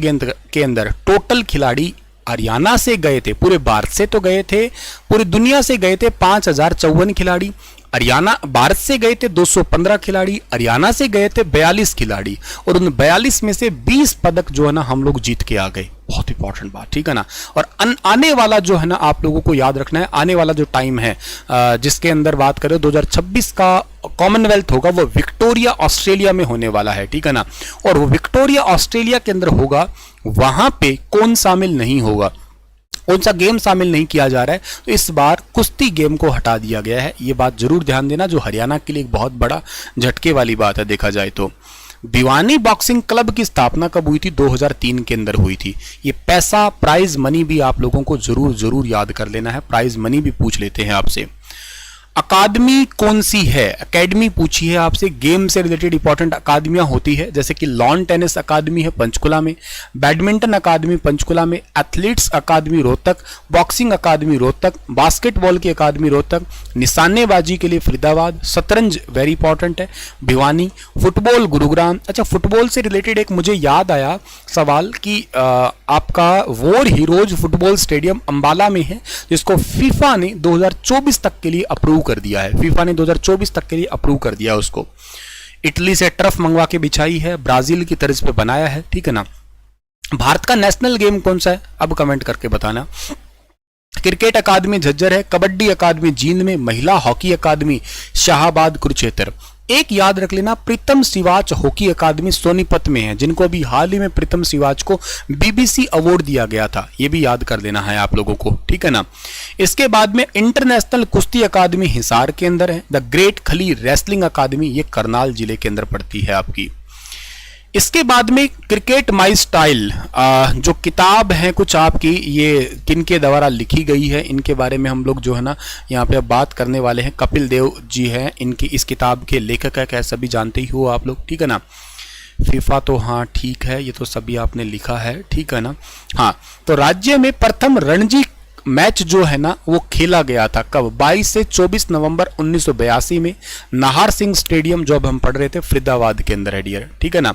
के अंदर टोटल खिलाड़ी हरियाणा से गए थे, पूरे भारत से तो गए थे, पूरी दुनिया से गए थे 5054 खिलाड़ी। हरियाणा, भारत से गए थे 215 खिलाड़ी, हरियाणा से गए थे 42 खिलाड़ी, और उन 42 में से 20 पदक जो है ना हम लोग जीत के आ गए। बहुत इंपॉर्टेंट बात, ठीक है ना। और आने वाला जो है ना आप लोगों को याद रखना है, आने वाला जो टाइम है जिसके अंदर बात करें 2026 का कॉमनवेल्थ होगा, वो विक्टोरिया ऑस्ट्रेलिया में होने वाला है, ठीक है ना। और वो विक्टोरिया ऑस्ट्रेलिया के अंदर होगा, वहां पे कौन शामिल नहीं होगा, कौन सा गेम शामिल नहीं किया जा रहा है, तो इस बार कुश्ती गेम को हटा दिया गया है। ये बात जरूर ध्यान देना, जो हरियाणा के लिए एक बहुत बड़ा झटके वाली बात है देखा जाए तो। भिवानी बॉक्सिंग क्लब की स्थापना कब हुई थी? 2003 के अंदर हुई थी। ये पैसा, प्राइज मनी भी आप लोगों को जरूर जरूर याद कर लेना है, प्राइज मनी भी पूछ लेते हैं आपसे। अकादमी कौन सी है? एकेडमी पूछी है आपसे, गेम से रिलेटेड इंपॉर्टेंट अकादमियां होती है, जैसे कि लॉन टेनिस अकादमी है पंचकुला में, बैडमिंटन अकादमी पंचकुला में, एथलीट्स अकादमी रोहतक, बॉक्सिंग अकादमी रोहतक, बास्केटबॉल की अकादमी रोहतक, निशानेबाजी के लिए फरीदाबाद, शतरंज वेरी इंपॉर्टेंट है भिवानी, फुटबॉल गुरुग्राम। अच्छा, फुटबॉल से रिलेटेड एक मुझे याद आया सवाल कि आपका war heroes football stadium Ambala में है, जिसको फीफा ने 2024 तक के लिए अप्रूव कर दिया है। फीफा ने 2024 तक के लिए अप्रूव कर दिया है उसको। इटली से टर्फ मंगवा के बिछाई है, ब्राजील की तर्ज पे बनाया है, ठीक है ना। भारत का नेशनल गेम कौन सा है? अब कमेंट करके बताना। क्रिकेट अकादमी झज्जर है, कबड्डी अकादमी जींद में, महिला हॉकी अकादमी शाहाबाद कुरुक्षेत्र। एक याद रख लेना, प्रीतम सिवाच हॉकी अकादमी सोनीपत में है, जिनको अभी हाल ही में प्रीतम सिवाच को बीबीसी अवार्ड दिया गया था, ये भी याद कर लेना है आप लोगों को, ठीक है ना। इसके बाद में इंटरनेशनल कुश्ती अकादमी हिसार के अंदर है। द ग्रेट खली रेसलिंग अकादमी, ये करनाल जिले के अंदर पड़ती है आपकी। इसके बाद में क्रिकेट माई स्टाइल जो किताब है कुछ आपकी, ये किनके द्वारा लिखी गई है, इनके बारे में हम लोग जो है ना यहाँ पे अब बात करने वाले हैं। कपिल देव जी हैं इनकी, इस किताब के लेखक है, क्या सभी जानते ही हो आप लोग, ठीक है ना। फीफा तो हाँ ठीक है, ये तो सभी आपने लिखा है, ठीक है ना। हाँ, तो राज्य में प्रथम रणजी मैच जो है ना वो खेला गया था कब? 22 से 24 नवंबर 1982 में नाहर सिंह स्टेडियम, जो अब हम पढ़ रहे थे, फरीदाबाद के अंदर है डियर, ठीक है ना।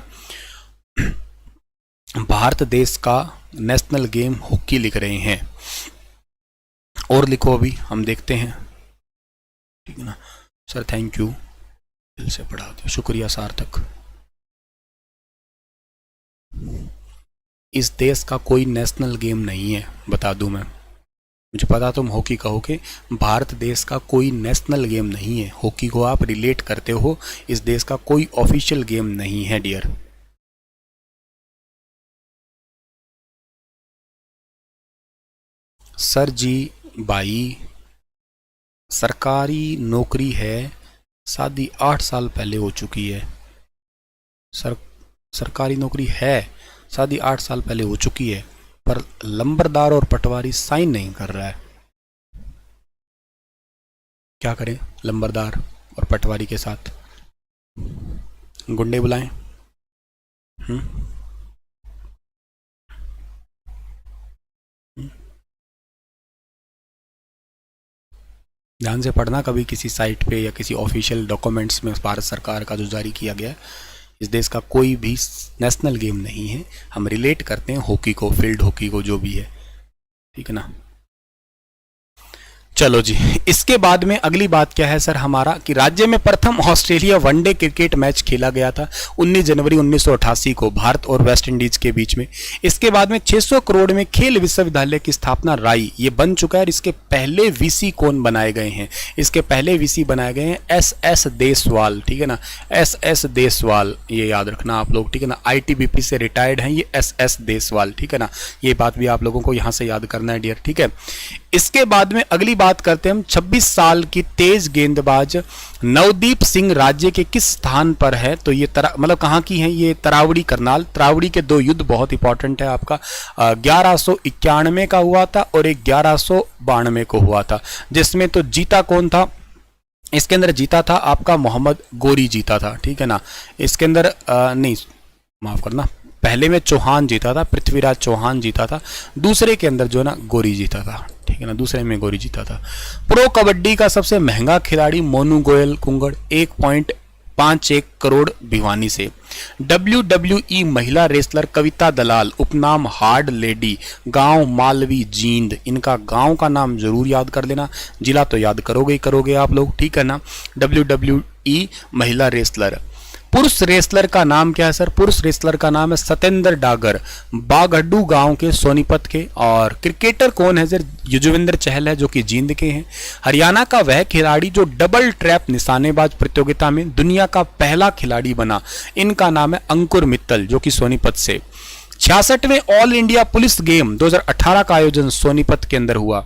भारत देश का नेशनल गेम हॉकी लिख रहे हैं, और लिखो अभी हम देखते हैं, ठीक है ना। सर थैंक यू, दिल से पढ़ा दिया, शुक्रिया सार्थक। इस देश का कोई नेशनल गेम नहीं है, बता दूं मैं, मुझे पता तुम हॉकी कहोगे, भारत देश का कोई नेशनल गेम नहीं है। हॉकी को आप रिलेट करते हो, इस देश का कोई ऑफिशियल गेम नहीं है डियर। सर जी भाई, सरकारी नौकरी है, शादी 8 साल पहले हो चुकी है। सरकारी नौकरी है, शादी 8 साल पहले हो चुकी है, पर लंबरदार और पटवारी साइन नहीं कर रहा है। क्या करें लंबरदार और पटवारी के साथ? गुंडे बुलाएं? ध्यान से पढ़ना, कभी किसी साइट पे या किसी ऑफिशियल डॉक्यूमेंट्स में भारत सरकार का जो जारी किया गया है, इस देश का कोई भी नेशनल गेम नहीं है। हम रिलेट करते हैं हॉकी को, फील्ड हॉकी को, जो भी है, ठीक है ना। चलो जी, इसके बाद में अगली बात क्या है सर हमारा, कि राज्य में प्रथम ऑस्ट्रेलिया वनडे क्रिकेट मैच खेला गया था 19 जनवरी 1988 को भारत और वेस्ट इंडीज के बीच में। इसके बाद में 600 करोड़ में खेल विश्वविद्यालय की स्थापना राई, ये बन चुका है। और इसके पहले वीसी कौन बनाए गए हैं? इसके पहले वीसी बनाए गए हैं एस देसवाल, ठीक है ना, एस देसवाल, ये याद रखना आप लोग, ठीक है ना। ITBP से रिटायर्ड हैं ये एस देसवाल, ठीक है ना, ये बात भी आप लोगों को यहाँ से याद करना है डियर, ठीक है। इसके बाद में अगली बात करते हैं हम 26 साल की तेज गेंदबाज नवदीप सिंह राज्य के किस स्थान पर है? तो ये मतलब कहाँ की है? ये तरावड़ी करनाल। तरावड़ी के दो युद्ध बहुत इंपॉर्टेंट है आपका, 1191 का हुआ था और एक 1192 को हुआ था, जिसमें तो जीता कौन था? इसके अंदर जीता था आपका मोहम्मद गोरी जीता था, ठीक है ना। इसके अंदर नहीं, माफ करना, पहले में चौहान जीता था, पृथ्वीराज चौहान जीता था, दूसरे के अंदर जो है ना गोरी जीता था, ठीक है ना, दूसरे में गोरी जीता था। प्रो कबड्डी का सबसे महंगा खिलाड़ी मोनू गोयल कुंगड़ 1.51 करोड़ भिवानी से। WWE महिला रेसलर कविता दलाल उपनाम हार्ड लेडी, गांव मालवी जींद। इनका गांव का नाम जरूर याद कर लेना, जिला तो याद करोगे ही करोगे आप लोग, ठीक है ना। WWE महिला रेसलर। पुरुष रेसलर का नाम क्या है सर? पुरुष रेसलर का नाम है सतेंद्र डागर, बागड्डू गांव के सोनीपत के। और क्रिकेटर कौन है सर? युजवेंद्र चहल है, जो कि जींद के हैं। हरियाणा का वह खिलाड़ी जो डबल ट्रैप निशानेबाज प्रतियोगिता में दुनिया का पहला खिलाड़ी बना, इनका नाम है अंकुर मित्तल, जो कि सोनीपत से। 66वें ऑल इंडिया पुलिस गेम 2018 का आयोजन सोनीपत के अंदर हुआ।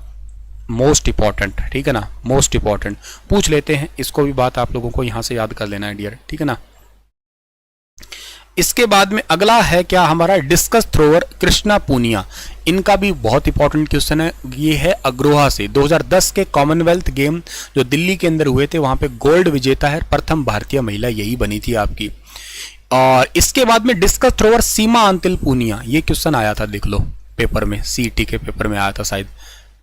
मोस्ट इंपॉर्टेंट, ठीक है ना, मोस्ट इंपॉर्टेंट पूछ लेते हैं, इसको भी बात आप लोगों को यहां से याद कर लेना है डियर, ठीक है ना। इसके बाद में अगला है क्या हमारा? Discus thrower Krishna Punia. इनका भी बहुत इंपॉर्टेंट क्वेश्चन है। ये है अग्रोहा से। 2010 के कॉमनवेल्थ गेम जो दिल्ली के अंदर हुए थे, वहां पे गोल्ड विजेता है, प्रथम भारतीय महिला यही बनी थी आपकी। और इसके बाद में डिस्कस थ्रोअर सीमा अंतिल पूनिया, ये क्वेश्चन आया था, देख लो पेपर में, सीईटी के पेपर में आया था शायद,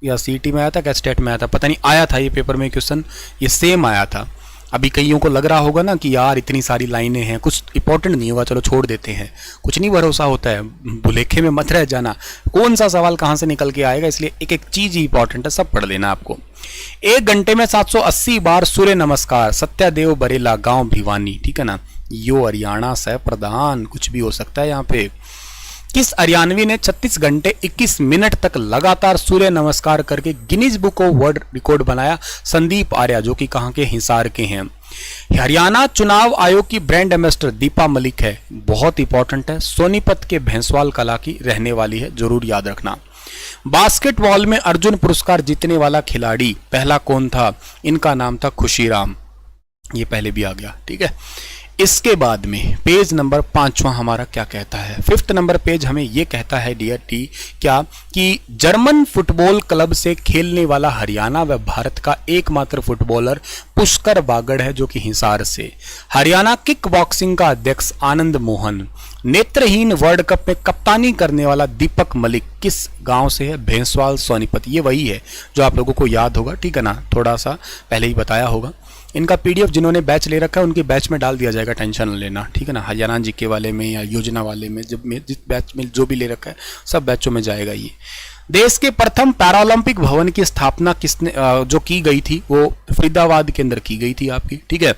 या सीईटी में आया था, क्या स्टेट में आया था, पता नहीं, आया था ये पेपर में क्वेश्चन, ये सेम आया था। अभी कईयों को लग रहा होगा ना कि यार इतनी सारी लाइनें हैं, कुछ इंपॉर्टेंट नहीं होगा, चलो छोड़ देते हैं, कुछ नहीं भरोसा होता है, भुलेखे में मत रह जाना, कौन सा सवाल कहां से निकल के आएगा, इसलिए एक एक चीज ही इंपॉर्टेंट है, सब पढ़ लेना आपको। 1 घंटे में 780 बार सूर्य नमस्कार, सत्यादेव बरेला, गांव भिवानी, ठीक है ना। यो हरियाणा सह प्रधान, कुछ भी हो सकता है यहाँ पे। किस हरियाणवी ने 36 घंटे 21 मिनट तक लगातार सूर्य नमस्कार करके Guinness book of world record बनाया? संदीप आर्या, जो कि कहां के? हिसार के हैं। हरियाणा चुनाव आयोग की ब्रांड एम्बेसडर दीपा मलिक है, बहुत इंपॉर्टेंट है, सोनीपत के भैंसवाल कला की रहने वाली है, जरूर याद रखना। बास्केटबॉल में अर्जुन पुरस्कार जीतने वाला खिलाड़ी पहला कौन था? इनका नाम था खुशीराम, ये पहले भी आ गया, ठीक है। इसके बाद में पेज नंबर 5वां हमारा क्या कहता है? 5th नंबर पेज हमें यह कहता है डियर टी, क्या कि जर्मन फुटबॉल क्लब से खेलने वाला हरियाणा व भारत का एकमात्र फुटबॉलर पुष्कर बागड़ है, जो कि हिसार से। हरियाणा किक बॉक्सिंग का अध्यक्ष आनंद मोहन। नेत्रहीन वर्ल्ड कप में कप्तानी करने वाला दीपक मलिक किस गांव से है? भैंसवाल सोनीपत। ये वही है जो आप लोगों को याद होगा, ठीक है ना, थोड़ा सा पहले ही बताया होगा। इनका पीडीएफ जिन्होंने बैच ले रखा है उनके बैच में डाल दिया जाएगा, टेंशन न लेना, ठीक है ना। हरियाणा जीके वाले में या योजना वाले में, जब जिस बैच में जो भी ले रखा है सब बैचों में जाएगा ये। देश के प्रथम पैरालंपिक भवन की स्थापना किसने जो की गई थी, वो फरीदाबाद के अंदर की गई थी आपकी, ठीक है।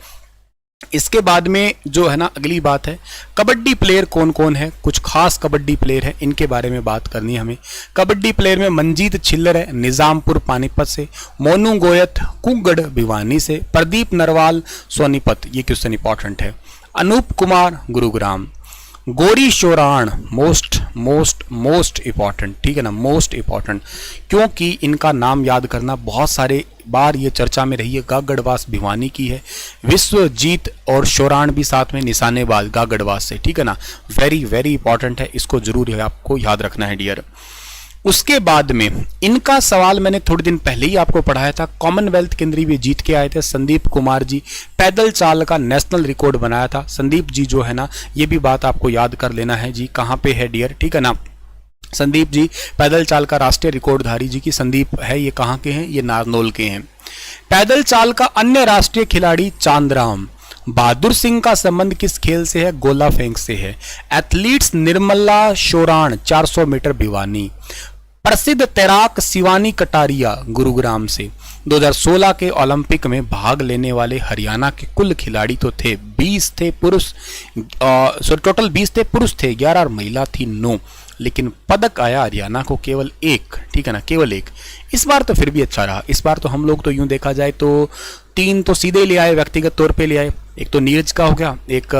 इसके बाद में जो है ना अगली बात है, कबड्डी प्लेयर कौन कौन है? कुछ खास कबड्डी प्लेयर है, इनके बारे में बात करनी है हमें। कबड्डी प्लेयर में मंजीत छिल्लर है, निजामपुर पानीपत से। मोनू गोयत कुगड़ भिवानी से। प्रदीप नरवाल सोनीपत, ये क्वेश्चन इंपॉर्टेंट है। अनूप कुमार गुरुग्राम। गोरी Shoran most most most important, ठीक है ना, मोस्ट इंपॉर्टेंट, क्योंकि इनका नाम याद करना बहुत सारे बार ये चर्चा में रही है। गागड़वास भिवानी की है। विश्वजीत और शोराण भी साथ में निशानेबाज गागड़वास से, ठीक है ना, वेरी वेरी इंपॉर्टेंट है, इसको जरूर आपको याद रखना है डियर। उसके बाद में इनका सवाल मैंने थोड़े दिन पहले ही आपको पढ़ाया था, कॉमनवेल्थ के अंदर भी जीत के आए थे संदीप कुमार जी, पैदल चाल का नेशनल रिकॉर्ड बनाया था संदीप जी, जो है ना, ये भी बात आपको याद कर लेना है जी, कहाँ पे है डियर, ठीक है ना। संदीप जी पैदल चाल का राष्ट्रीय रिकॉर्डधारी जी की संदीप है, ये कहाँ के हैं? ये नारनौल के हैं। पैदल चाल का अन्य राष्ट्रीय खिलाड़ी चांदराम। बहादुर सिंह का संबंध किस खेल से है? गोला फेंक से है। Athletes Nirmala Sheoran 400 metre Bhiwani. प्रसिद्ध तैराक शिवानी कटारिया गुरुग्राम से। 2016 के ओलंपिक में भाग लेने वाले हरियाणा के कुल खिलाड़ी तो थे 20 थे पुरुष, टोटल 20 थे पुरुष थे 11 और महिला थी 9, लेकिन पदक आया हरियाणा को केवल 1, ठीक है ना, केवल 1। इस बार तो फिर भी अच्छा रहा। इस बार तो हम लोग तो यूं देखा जाए तो 3 तो सीधे ले आए, व्यक्तिगत तौर पे ले आए, एक तो नीरज का हो गया, एक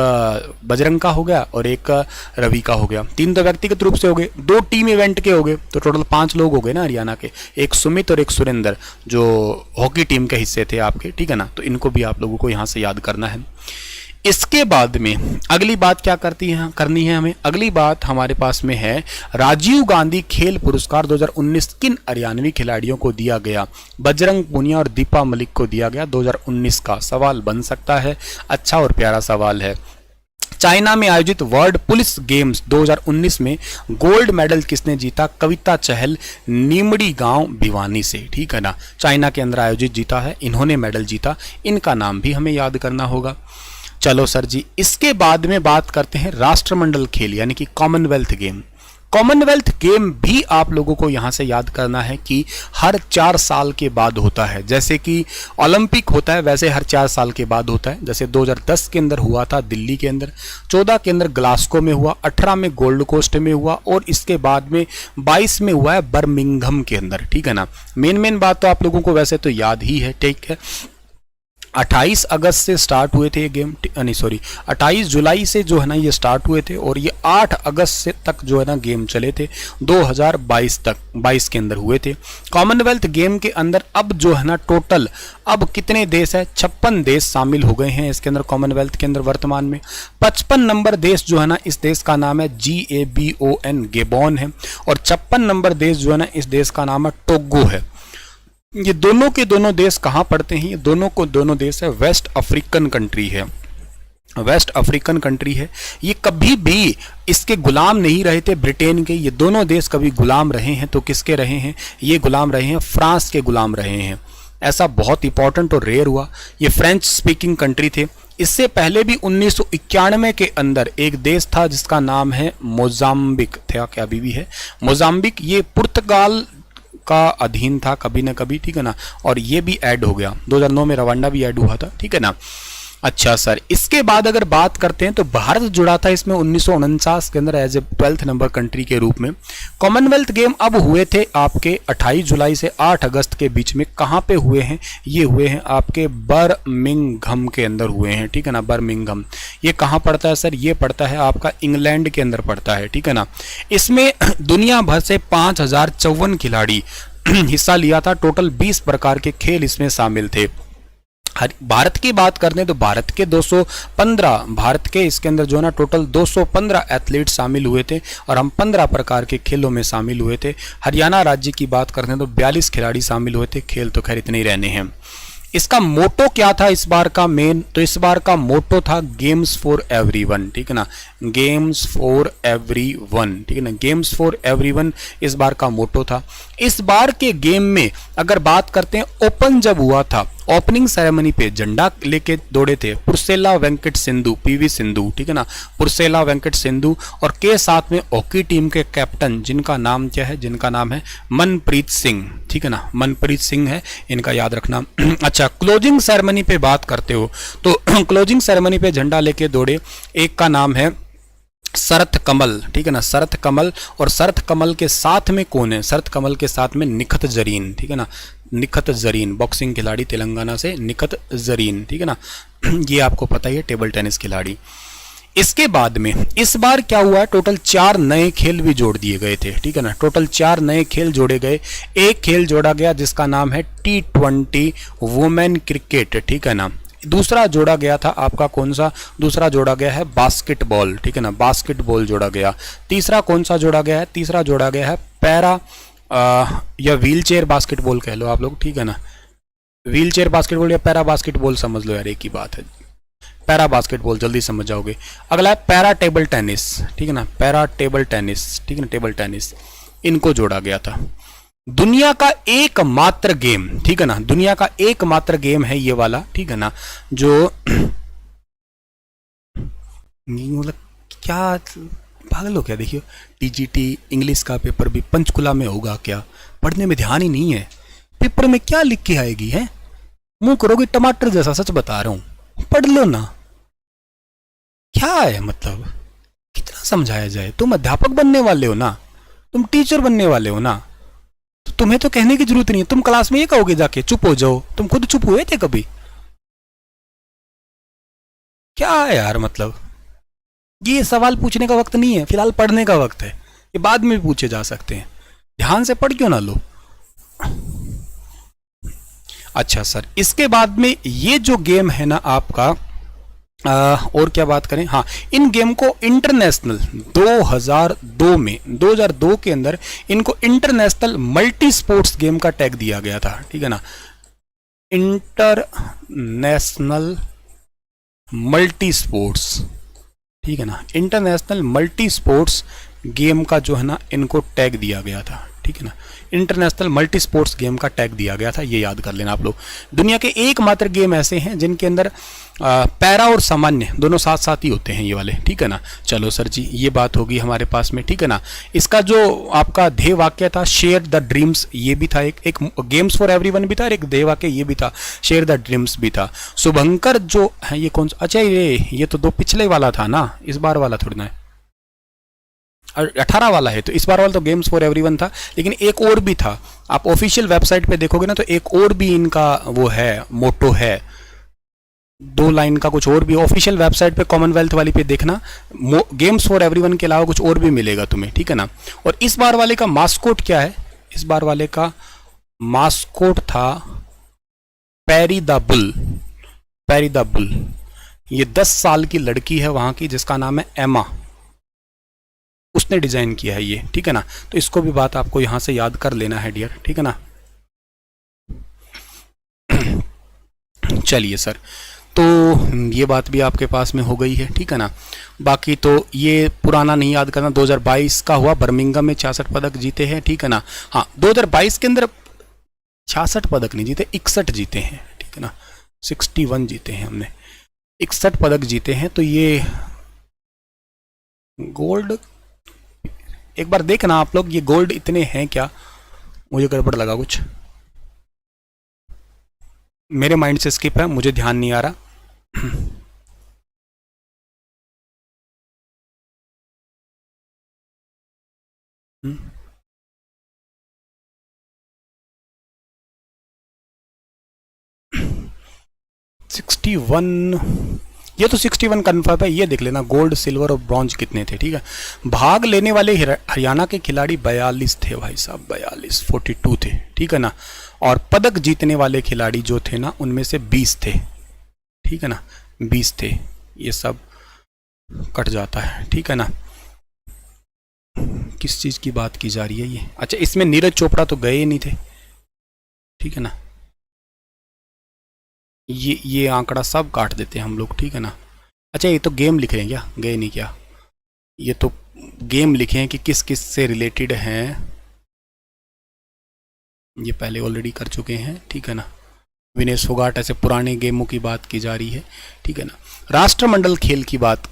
बजरंग का हो गया और एक रवि का हो गया। 3 तो व्यक्तिगत रूप से हो गए, 2 टीम इवेंट के हो गए, तो टोटल 5 लोग हो गए ना हरियाणा के। एक सुमित और एक सुरेंद्र जो हॉकी टीम के हिस्से थे आपके, ठीक है ना। तो इनको भी आप लोगों को यहाँ से याद करना है। इसके बाद में अगली बात क्या करनी है हमें। अगली बात हमारे पास में है राजीव गांधी खेल पुरस्कार 2019 किन हरियाणवी खिलाड़ियों को दिया गया। बजरंग पूनिया और दीपा मलिक को दिया गया 2019 का। सवाल बन सकता है, अच्छा और प्यारा सवाल है। चाइना में आयोजित वर्ल्ड पुलिस गेम्स 2019 में गोल्ड मेडल किसने जीता। कविता चहल, नीमड़ी गांव भिवानी से, ठीक है ना। चाइना के अंदर आयोजित जीता है, इन्होंने मेडल जीता। इनका नाम भी हमें याद करना होगा। चलो सर जी, इसके बाद में बात करते हैं राष्ट्रमंडल खेल यानी कि कॉमनवेल्थ गेम। कॉमनवेल्थ गेम भी आप लोगों को यहां से याद करना है कि हर 4 साल के बाद होता है। जैसे कि ओलंपिक होता है वैसे हर 4 साल के बाद होता है। जैसे 2010 के अंदर हुआ था दिल्ली के अंदर, 14 के अंदर ग्लासगो में हुआ, 18 में गोल्ड कोस्ट में हुआ और इसके बाद में 22 में हुआ है बर्मिंघम के अंदर, ठीक है ना। मेन बात तो आप लोगों को वैसे तो याद ही है, ठीक है। 28 अगस्त से स्टार्ट हुए थे ये गेम, नहीं सॉरी 28 जुलाई से जो है ना ये स्टार्ट हुए थे और ये 8 अगस्त से तक जो है ना गेम चले थे 2022 तक, 22 के अंदर हुए थे। कॉमनवेल्थ गेम के अंदर अब जो है ना टोटल अब कितने देश है, 56 देश शामिल हो गए हैं इसके अंदर। कॉमनवेल्थ के अंदर वर्तमान में 55 नंबर देश जो है ना, इस देश का नाम है GABON, गेबॉन है। और 56 नंबर देश जो है ना, इस देश का नाम है टोगो है। ये दोनों के दोनों देश कहाँ पड़ते हैं, ये दोनों को दोनों देश है वेस्ट अफ्रीकन कंट्री है, वेस्ट अफ्रीकन कंट्री है। ये कभी भी इसके गुलाम नहीं रहे थे ब्रिटेन के। ये दोनों देश कभी गुलाम रहे हैं तो किसके रहे हैं, ये गुलाम रहे हैं फ्रांस के गुलाम रहे हैं। ऐसा बहुत इंपॉर्टेंट और रेयर हुआ। ये फ्रेंच स्पीकिंग कंट्री थे। इससे पहले भी 1991 के अंदर एक देश था जिसका नाम है मोजाम्बिक, था क्या अभी भी है मोजाम्बिक। ये पुर्तगाल का अधीन था कभी ना कभी, ठीक है ना। और ये भी ऐड हो गया 2009 में, रवांडा भी ऐड हुआ था, ठीक है ना। अच्छा सर, इसके बाद अगर बात करते हैं तो भारत जुड़ा था इसमें 1949 के अंदर as a 12th number country के रूप में। कॉमनवेल्थ गेम अब हुए थे आपके 28 जुलाई से 8 अगस्त के बीच में। कहाँ पे हुए हैं, ये हुए हैं आपके बर्मिंघम के अंदर हुए हैं, ठीक है ना। बर्मिंघम ये कहाँ पड़ता है सर, ये पड़ता है आपका इंग्लैंड के अंदर पड़ता है, ठीक है ना। इसमें दुनिया भर से 5054 खिलाड़ी हिस्सा लिया था। टोटल 20 प्रकार के खेल इसमें शामिल थे। भारत की बात करते हैं तो भारत के 215, भारत के इसके अंदर जो है ना टोटल 215 एथलीट शामिल हुए थे और हम 15 प्रकार के खेलों में शामिल हुए थे। हरियाणा राज्य की बात करते हैं तो 42 खिलाड़ी शामिल हुए थे। खेल तो खैर इतने ही रहने हैं। इसका मोटो क्या था इस बार का मेन, तो इस बार का मोटो था गेम्स फॉर एवरीवन, ठीक है ना। गेम्स फॉर एवरीवन, ठीक है ना। गेम्स फॉर एवरीवन इस बार का मोटो था। इस बार के गेम में अगर बात करते हैं, ओपन जब हुआ था, ओपनिंग सेरेमनी पे झंडा लेके दौड़े थे पुरसेला वेंकट सिंधु, PV सिंधु, ठीक है ना। पुरसेला वेंकट सिंधु और के साथ में हॉकी टीम के कैप्टन जिनका नाम क्या है, जिनका नाम है मनप्रीत सिंह, ठीक है ना। मनप्रीत सिंह है, इनका याद रखना। अच्छा, क्लोजिंग सेरेमनी पे बात करते हो तो क्लोजिंग सेरेमनी पे झंडा लेके दौड़े, एक का नाम है शरथ कमल, ठीक है ना। शरथ कमल, और शरथ कमल के साथ में कौन है, शरथ कमल के साथ में निखत जरीन, ठीक है ना। निखत जरीन बॉक्सिंग खिलाड़ी तेलंगाना से, निखत जरीन, ठीक है ना। ये आपको पता ही है, टेबल टेनिस खिलाड़ी। इसके बाद में इस बार क्या हुआ है, टोटल 4 नए खेल भी जोड़ दिए गए थे, ठीक है ना। टोटल 4 नए खेल जोड़े गए। एक खेल जोड़ा गया जिसका नाम है T20 वुमेन क्रिकेट, ठीक है ना। दूसरा जोड़ा गया था आपका कौन सा, दूसरा जोड़ा गया है बास्केटबॉल, ठीक है ना। बास्केटबॉल जोड़ा गया। तीसरा कौन सा जोड़ा गया है, तीसरा जोड़ा गया है पैरा या व्हील चेयर बास्केटबॉल कह लो आप लोग, ठीक है ना। व्हील चेयर बास्केटबॉल या पैरा बास्केटबॉल समझ लो यार, एक ही बात है। पैरा बास्केटबॉल जल्दी समझ जाओगे। अगला है पैरा टेबल टेनिस, ठीक है ना। पैरा टेबल टेनिस, ठीक है ना, टेबल टेनिस, इनको जोड़ा गया था। दुनिया का एकमात्र गेम, ठीक है ना, दुनिया का एकमात्र गेम है ये वाला, ठीक है ना, जो मतलब क्या पागल हो क्या, देखियो TGT इंग्लिश का पेपर भी पंचकुला में होगा क्या, पढ़ने में ध्यान ही नहीं है। पेपर में क्या लिख के आएगी है, मुंह करोगे टमाटर जैसा, सच बता रहा हूं, पढ़ लो ना। क्या है मतलब, कितना समझाया जाए। तुम अध्यापक बनने वाले हो ना, तुम टीचर बनने वाले हो ना, तो तुम्हें तो कहने की जरूरत नहीं है। तुम क्लास में ये कहोगे जाके चुप हो जाओ, तुम खुद चुप हुए थे कभी? क्या है यार, मतलब ये सवाल पूछने का वक्त नहीं है, फिलहाल पढ़ने का वक्त है, ये बाद में भी पूछे जा सकते हैं, ध्यान से पढ़ क्यों ना लो। अच्छा सर, इसके बाद में ये जो गेम है ना आपका, और क्या बात करें, हाँ, इन गेम को इंटरनेशनल 2002 के अंदर इनको इंटरनेशनल मल्टी स्पोर्ट्स गेम का टैग दिया गया था, ठीक है ना, इंटरनेशनल मल्टी स्पोर्ट्स, ठीक है ना, इंटरनेशनल मल्टी स्पोर्ट्स गेम का जो है ना इनको टैग दिया गया था, ठीक है ना, इंटरनेशनल मल्टी स्पोर्ट्स गेम का टैग दिया गया था, ये याद कर लेना आप लोग। दुनिया के एकमात्र गेम ऐसे हैं जिनके अंदर पैरा और सामान्य दोनों साथ साथ ही होते हैं ये वाले, ठीक है ना। चलो सर जी, ये बात होगी हमारे पास में, ठीक है ना। इसका जो आपका ध्येय वाक्य था, शेयर द ड्रीम्स, ये भी था, एक गेम्स फॉर एवरीवन भी था, और एक ध्येय वाक्य ये भी था, शेयर द ड्रीम्स भी था। शुभंकर जो है, ये कौन सा, अच्छा ये तो दो पिछले वाला था ना, इस बार वाला थोड़ी ना है, 18 वाला है, तो इस बार वाला तो गेम्स फॉर एवरीवन था, लेकिन एक और भी था, आप ऑफिशियल वेबसाइट पे देखोगे ना तो एक और भी इनका वो है, मोटो है, 2 लाइन का कुछ और भी ऑफिशियल वेबसाइट पे, कॉमनवेल्थ वाली पे देखना, गेम्स फॉर एवरीवन के अलावा कुछ और भी मिलेगा तुम्हें, ठीक है ना। और इस बार वाले का मास्कोट क्या है, इस बार वाले का मास्कोट था Perry the bull, Perry the bull. ये 10 साल की लड़की है वहां की, जिसका नाम है एमा, उसने डिजाइन किया है ये, ठीक है ना। तो इसको भी बात आपको यहां से याद कर लेना है डियर, ठीक है ना। चलिए सर, तो ये बात भी आपके पास में हो गई है, ठीक है ना। बाकी तो ये पुराना नहीं याद करना, 2022 का हुआ, बर्मिंघम में 66 पदक जीते हैं, ठीक है ना। हाँ, 2022 के अंदर 66 पदक नहीं जीते, 61 जीते हैं, ठीक है ना, 61 जीते हैं हमने, 61 पदक जीते हैं। तो ये गोल्ड, एक बार देखना आप लोग, ये गोल्ड इतने हैं क्या, मुझे गड़बड़ लगा कुछ, मेरे माइंड से स्किप है, मुझे ध्यान नहीं आ रहा। सिक्सटी वन, ये तो 61 कन्फर्म है, ये देख लेना गोल्ड सिल्वर और ब्रॉन्ज कितने थे, ठीक है। भाग लेने वाले हरियाणा के खिलाड़ी 42 थे भाई साहब, 42, 42 थे, ठीक है ना। और पदक जीतने वाले खिलाड़ी जो थे ना, उनमें से 20 थे, ठीक है ना, 20 थे, ये सब कट जाता है, ठीक है ना। किस चीज की बात की जा रही है ये, अच्छा इसमें नीरज चोपड़ा तो गए नहीं थे, ठीक है ना, ये आंकड़ा सब काट देते हैं हम लोग, ठीक है ना। अच्छा ये तो गेम लिखे हैं क्या, गए नहीं क्या, ये तो गेम लिखे हैं कि किस किस से रिलेटेड हैं, ये पहले ऑलरेडी कर चुके हैं, ठीक है ना। विनेश फोगाट, ऐसे पुराने गेमों की बात की जा रही है, ठीक है ना। राष्ट्रमंडल खेल की बात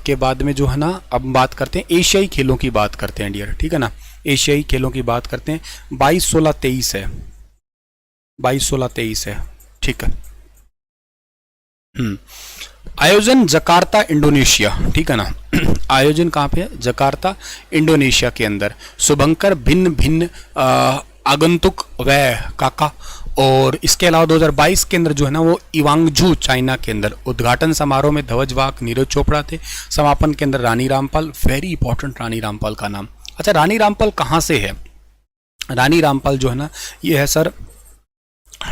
के बाद में जो है ना, अब बात करते हैं एशियाई खेलों की बात करते हैं डियर, ठीक है ना। एशियाई खेलों की बात करते हैं, 22, 16, 23 है, 22, 16, 23 है, ठीक है। आयोजन जकार्ता इंडोनेशिया, ठीक है ना। आयोजन कहाँ पे है, जकार्ता इंडोनेशिया के अंदर। शुभंकर भिन्न भिन्न आगंतुक व काका, और इसके अलावा 2022 के अंदर जो है ना वो इवांगजू चाइना के अंदर। उद्घाटन समारोह में ध्वजवाहक नीरज चोपड़ा थे, समापन के अंदर रानी रामपाल, वेरी इंपॉर्टेंट रानी रामपाल का नाम। अच्छा रानी रामपाल कहाँ से है, रानी रामपाल जो है ना ये है सर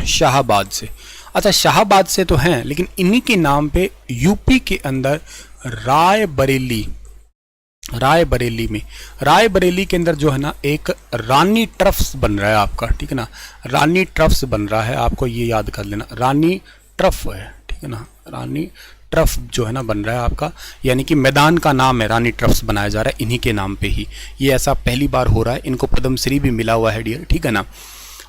शाहबाद से। अच्छा शाहबाद से तो हैं, लेकिन इन्हीं के नाम पे यूपी के अंदर रायबरेली में, रायबरेली के अंदर जो है ना एक रानी ट्रफ्स बन रहा है आपका, ठीक है ना। रानी ट्रफ्स बन रहा है, आपको ये याद कर लेना, रानी ट्रफ है, ठीक है ना। रानी ट्रफ जो है ना बन रहा है आपका, यानी कि मैदान का नाम है, रानी ट्रफ्स बनाया जा रहा है इन्हीं के नाम पे ही। ये ऐसा पहली बार हो रहा है, इनको पद्मश्री भी मिला हुआ है डियर, ठीक है ना।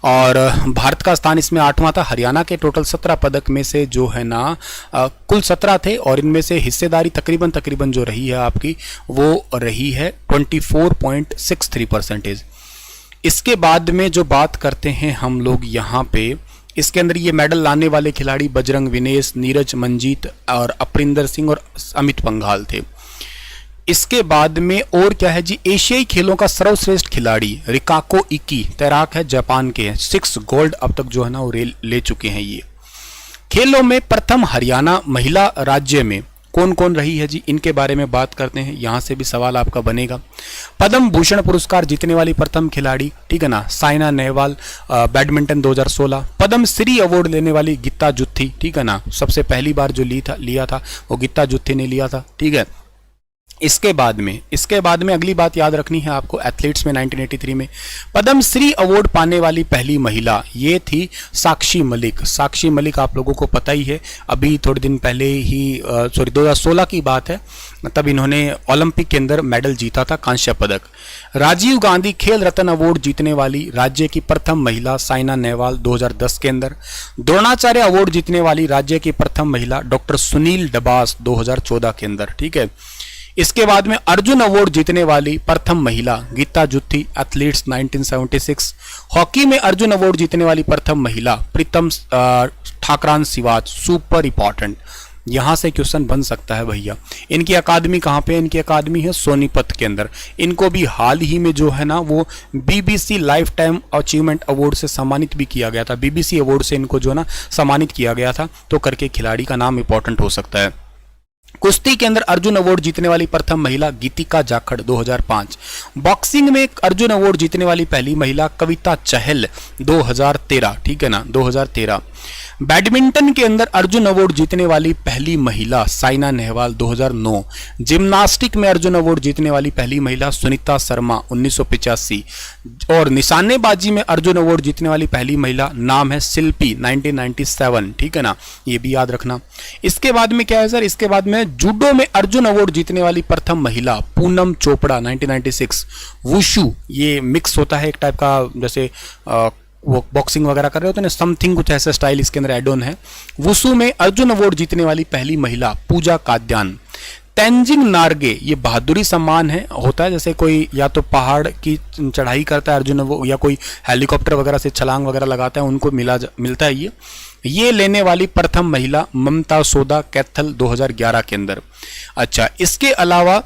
और भारत का स्थान इसमें 8वां था। हरियाणा के टोटल 17 पदक में से जो है ना कुल 17 थे, और इनमें से हिस्सेदारी तकरीबन जो रही है आपकी वो रही है 24.63%। इसके बाद में जो बात करते हैं हम लोग यहाँ पे, इसके अंदर ये मेडल लाने वाले खिलाड़ी बजरंग, विनेश, नीरज, मंजीत और अpriंदर सिंह और अमित पंघाल थे। इसके बाद में और क्या है जी, एशियाई खेलों का सर्वश्रेष्ठ खिलाड़ी रिकाको इकी, तैराक है, जापान के हैं, 6 गोल्ड अब तक जो है ना वो ले चुके हैं। ये खेलों में प्रथम हरियाणा महिला राज्य में कौन कौन रही है जी, इनके बारे में बात करते हैं, यहाँ से भी सवाल आपका बनेगा। पद्म भूषण पुरस्कार जीतने वाली प्रथम खिलाड़ी, ठीक है ना, साइना नेहवाल, बैडमिंटन 2016। पद्म श्री अवार्ड लेने वाली गीता जुत्थी, ठीक है ना, सबसे पहली बार जो लिया था वो गीता जुत्थी ने लिया था, ठीक है। इसके बाद में अगली बात याद रखनी है आपको, एथलीट्स में 1983 में पद्म श्री अवार्ड पाने वाली पहली महिला ये थी साक्षी मलिक। साक्षी मलिक आप लोगों को पता ही है, अभी थोड़े दिन पहले ही 2016 की बात है, तब इन्होंने ओलंपिक के अंदर मेडल जीता था, कांस्य पदक। राजीव गांधी खेल रत्न अवार्ड जीतने वाली राज्य की प्रथम महिला साइना नेहवाल 2010 के अंदर। द्रोणाचार्य अवार्ड जीतने वाली राज्य की प्रथम महिला डॉक्टर सुनील डबास 2014 के अंदर, ठीक है। इसके बाद में अर्जुन अवार्ड जीतने वाली प्रथम महिला गीता जुत्थी, एथलीट्स 1976। हॉकी में अर्जुन अवार्ड जीतने वाली प्रथम महिला प्रीतम ठाकरान सिवाच, सुपर इंपॉर्टेंट, यहां से क्वेश्चन बन सकता है भैया। इनकी अकादमी कहां पे है? इनकी अकादमी है सोनीपत के अंदर। इनको भी हाल ही में जो है ना वो BBC life time achievement award से सम्मानित भी किया गया था, बीबीसी अवार्ड से इनको जो है ना सम्मानित किया गया था, तो करके खिलाड़ी का नाम इंपॉर्टेंट हो सकता है। कुश्ती के अंदर अर्जुन अवार्ड जीतने वाली प्रथम महिला गीतिका जाखड़ 2005। बॉक्सिंग में अर्जुन अवार्ड जीतने वाली पहली महिला कविता चहल 2013, ठीक है ना, 2013। बैडमिंटन के अंदर अर्जुन अवार्ड जीतने वाली पहली महिला साइना नेहवाल 2009। जिम्नास्टिक में अर्जुन अवार्ड जीतने वाली पहली महिला सुनीता शर्मा 1985। और निशानेबाजी में अर्जुन अवार्ड जीतने वाली पहली महिला नाम है शिल्पी 1997, ठीक है ना, ये भी याद रखना। इसके बाद में क्या है सर, इसके बाद में जूडो में अर्जुन अवार्ड जीतने वाली प्रथम महिला पूनम चोपड़ा 1996। वुशु ये मिक्स होता है एक टाइप का, जैसे वो बॉक्सिंग वगैरह कर रहे होते हैं ना, समथिंग कुछ ऐसा स्टाइल इसके अंदर एड ऑन है। वुशु में अर्जुन अवार्ड जीतने वाली पहली महिला पूजा काद्यान। तेंजिंग नार्गे ये बहादुरी सम्मान है, होता है जैसे कोई या तो पहाड़ की चढ़ाई करता है अर्जुन वो, या कोई हेलीकॉप्टर वगैरह से छलांग वगैरह लगाता है, उनको मिलता है ये लेने वाली प्रथम महिला ममता सोदा कैथल 2011 के अंदर। अच्छा, इसके अलावा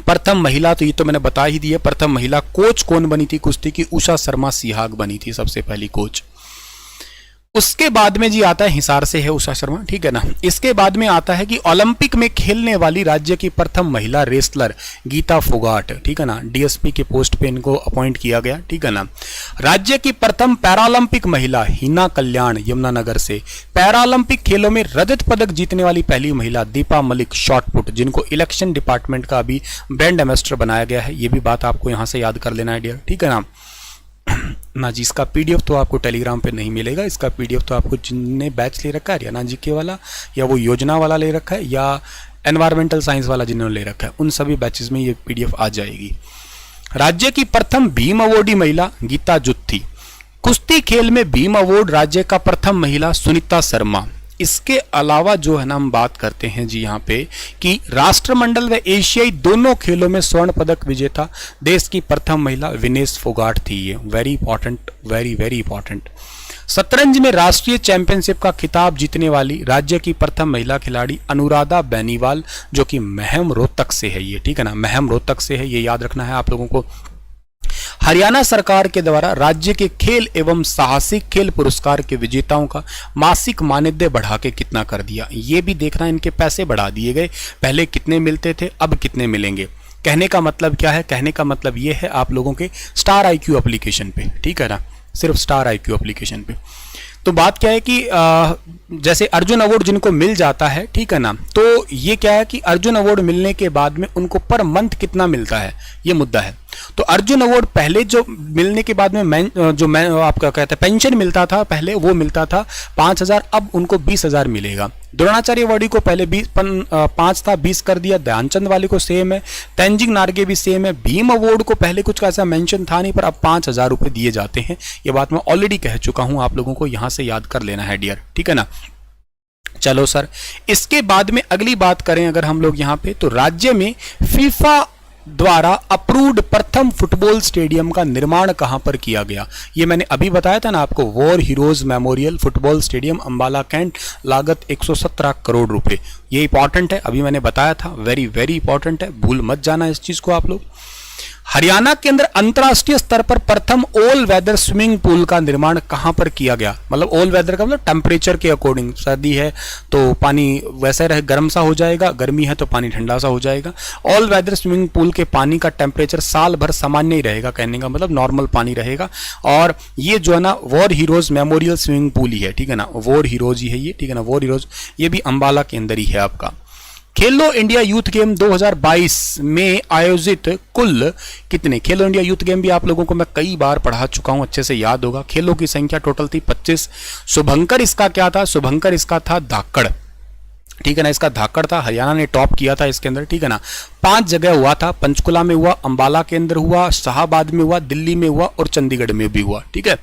प्रथम महिला, तो ये तो मैंने बता ही दी है, प्रथम महिला कोच कौन बनी थी कुश्ती की? उषा शर्मा सिहाग बनी थी सबसे पहली कोच। उसके बाद में जी आता है, हिसार से है उषा शर्मा, ठीक है ना। इसके बाद में आता है कि ओलंपिक में खेलने वाली राज्य की प्रथम महिला रेसलर गीता फोगाट, ठीक है ना, डीएसपी के पोस्ट पे इनको अपॉइंट किया गया, ठीक है ना। राज्य की प्रथम पैरालंपिक महिला हिना कल्याण यमुनानगर से। पैरालंपिक खेलों में रजत पदक जीतने वाली पहली महिला दीपा मलिक शॉटपुट, जिनको इलेक्शन डिपार्टमेंट का अभी ब्रांड एम्बेसडर बनाया गया है, ये भी बात आपको यहाँ से याद कर लेना है डियर, ठीक है ना जी। इसका पीडीएफ तो आपको टेलीग्राम पे नहीं मिलेगा, इसका पीडीएफ तो आपको जिनने बैच ले रखा है हरियाणा जीके वाला, या वो योजना वाला ले रखा है, या एनवायरमेंटल साइंस वाला जिन्होंने ले रखा है, उन सभी बैचेस में ये पीडीएफ आ जाएगी। राज्य की प्रथम भीम अवॉर्डी महिला गीता जुत्थी। कुश्ती खेल में भीम अवार्ड राज्य का प्रथम महिला सुनीता शर्मा। इसके अलावा जो है ना हम बात करते हैं जी यहाँ पे कि राष्ट्रमंडल व एशियाई दोनों खेलों में स्वर्ण पदक विजेता देश की प्रथम महिला विनेश फोगाट थी। ये very important, very very important. शतरंज में राष्ट्रीय चैंपियनशिप का खिताब जीतने वाली राज्य की प्रथम महिला खिलाड़ी अनुराधा बेनीवाल, जो कि महम रोहतक से है ये, ठीक है ना, महम रोहतक से है, ये याद रखना है आप लोगों को। हरियाणा सरकार के द्वारा राज्य के खेल एवं साहसिक खेल पुरस्कार के विजेताओं का मासिक मानदेय बढ़ा के कितना कर दिया, ये भी देखना, इनके पैसे बढ़ा दिए गए, पहले कितने मिलते थे अब कितने मिलेंगे। कहने का मतलब क्या है? कहने का मतलब ये है आप लोगों के स्टार आईक्यू एप्लीकेशन पे, ठीक है ना, सिर्फ स्टार आईक्यू एप्लीकेशन पे। तो बात क्या है कि जैसे अर्जुन अवार्ड जिनको मिल जाता है, ठीक है ना, तो ये क्या है कि अर्जुन अवार्ड मिलने के बाद में उनको पर मंथ कितना मिलता है, ये मुद्दा है। तो अर्जुन अवार्ड पहले जो मिलने के बाद में आपका कहते हैं पेंशन मिलता था, पहले वो मिलता था 5,000, अब उनको 20,000 मिलेगा। द्रोणाचार्य अवार्डी को पहले 5 था, 20 कर दिया। ध्यानचंद वाले को सेम है, तेंजिंग नार्गे भी सेम है। भीम अवार्ड को पहले कुछ ऐसा मेंशन था नहीं, पर अब 5,000 रुपए दिए जाते हैं। ये बात मैं ऑलरेडी कह चुका हूं, आप लोगों को यहां से याद कर लेना है डियर, ठीक है ना। चलो सर, इसके बाद में अगली बात करें अगर हम लोग यहाँ पे, तो राज्य में फीफा द्वारा अप्रूव्ड प्रथम फुटबॉल स्टेडियम का निर्माण कहां पर किया गया? ये मैंने अभी बताया था ना आपको, war heroes memorial football stadium Ambala Cantt, लागत 117 करोड़ रुपए। ये इंपॉर्टेंट है, अभी मैंने बताया था, वेरी वेरी इंपॉर्टेंट है, भूल मत जाना इस चीज को आप लोग। हरियाणा के अंदर अंतर्राष्ट्रीय स्तर पर प्रथम ऑल वेदर स्विमिंग पूल का निर्माण कहां पर किया गया? मतलब ऑल वेदर का मतलब टेम्परेचर के अकॉर्डिंग, सर्दी है तो पानी वैसे रहे गर्म सा हो जाएगा, गर्मी है तो पानी ठंडा सा हो जाएगा। ऑल वेदर स्विमिंग पूल के पानी का टेम्परेचर साल भर सामान्य ही रहेगा, कहने का मतलब नॉर्मल पानी रहेगा। और ये जो है ना war heroes memorial swimming pool ही है, ठीक है ना, वॉर हीरोज ही है ये, ठीक है ना, वॉर हीरोज, ये भी अंबाला के अंदर ही है आपका। खेलो इंडिया यूथ गेम 2022 में आयोजित कुल कितने? खेलो इंडिया यूथ गेम भी आप लोगों को मैं कई बार पढ़ा चुका हूं, अच्छे से याद होगा। खेलों की संख्या टोटल थी 25। शुभंकर इसका क्या था? शुभंकर इसका था धाकड़, ठीक है ना, इसका धाकड़ था, हरियाणा ने टॉप किया था इसके अंदर, ठीक है ना। 5 जगह हुआ था, पंचकुला में हुआ, अंबाला के अंदर हुआ, शाहबाद में हुआ, दिल्ली में हुआ और चंडीगढ़ में भी हुआ, ठीक है।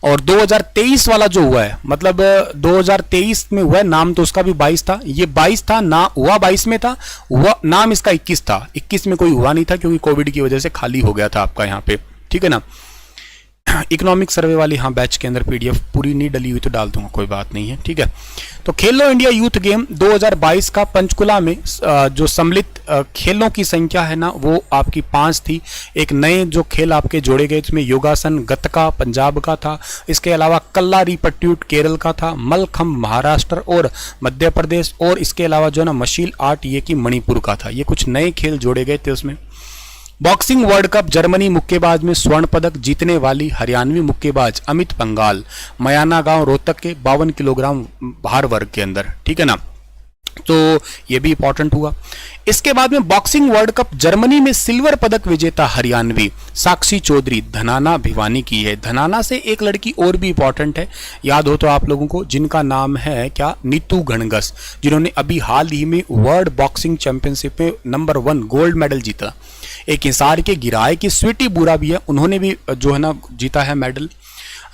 और 2023 वाला जो हुआ है, मतलब 2023 में हुआ है, नाम तो उसका भी 22 था, ये 22 था ना, हुआ 22 में था, हुआ नाम इसका 21 था। 21 में कोई हुआ नहीं था क्योंकि कोविड की वजह से खाली हो गया था आपका यहाँ पे, ठीक है ना। इकोनॉमिक सर्वे वाली हाँ बैच के अंदर पीडीएफ पूरी नहीं डली हुई तो डाल दूंगा, कोई बात नहीं है, ठीक है। तो खेलो इंडिया यूथ गेम 2022 का पंचकुला में जो सम्मिलित खेलों की संख्या है ना वो आपकी 5 थी। एक नए जो खेल आपके जोड़े गए इसमें योगासन गतका पंजाब का था, इसके अलावा कल्लारी पट्ट्यूट केरल का था, मलखम्ब महाराष्ट्र और मध्य प्रदेश, और इसके अलावा जो है ना मशील आर्ट ये की मणिपुर का था। ये कुछ नए खेल जोड़े गए थे उसमें। बॉक्सिंग वर्ल्ड कप जर्मनी मुक्केबाज में स्वर्ण पदक जीतने वाली हरियाणवी मुक्केबाज अमित पंगाल, मयाना गांव रोहतक के 52 किलोग्राम भार वर्ग के अंदर, ठीक है ना। तो ये भी इंपॉर्टेंट हुआ। इसके बाद में बॉक्सिंग वर्ल्ड कप जर्मनी में सिल्वर पदक विजेता हरियाणवी साक्षी चौधरी धनाना भिवानी की है। धनाना से एक लड़की और भी इंपॉर्टेंट है, याद हो तो आप लोगों को, जिनका नाम है क्या? नीतू घणगस, जिन्होंने अभी हाल ही में वर्ल्ड बॉक्सिंग चैंपियनशिप में नंबर 1 गोल्ड मेडल जीता। एक हिसार के गिराए की स्वीटी बुरा भी है, उन्होंने भी जो है ना जीता है मेडल।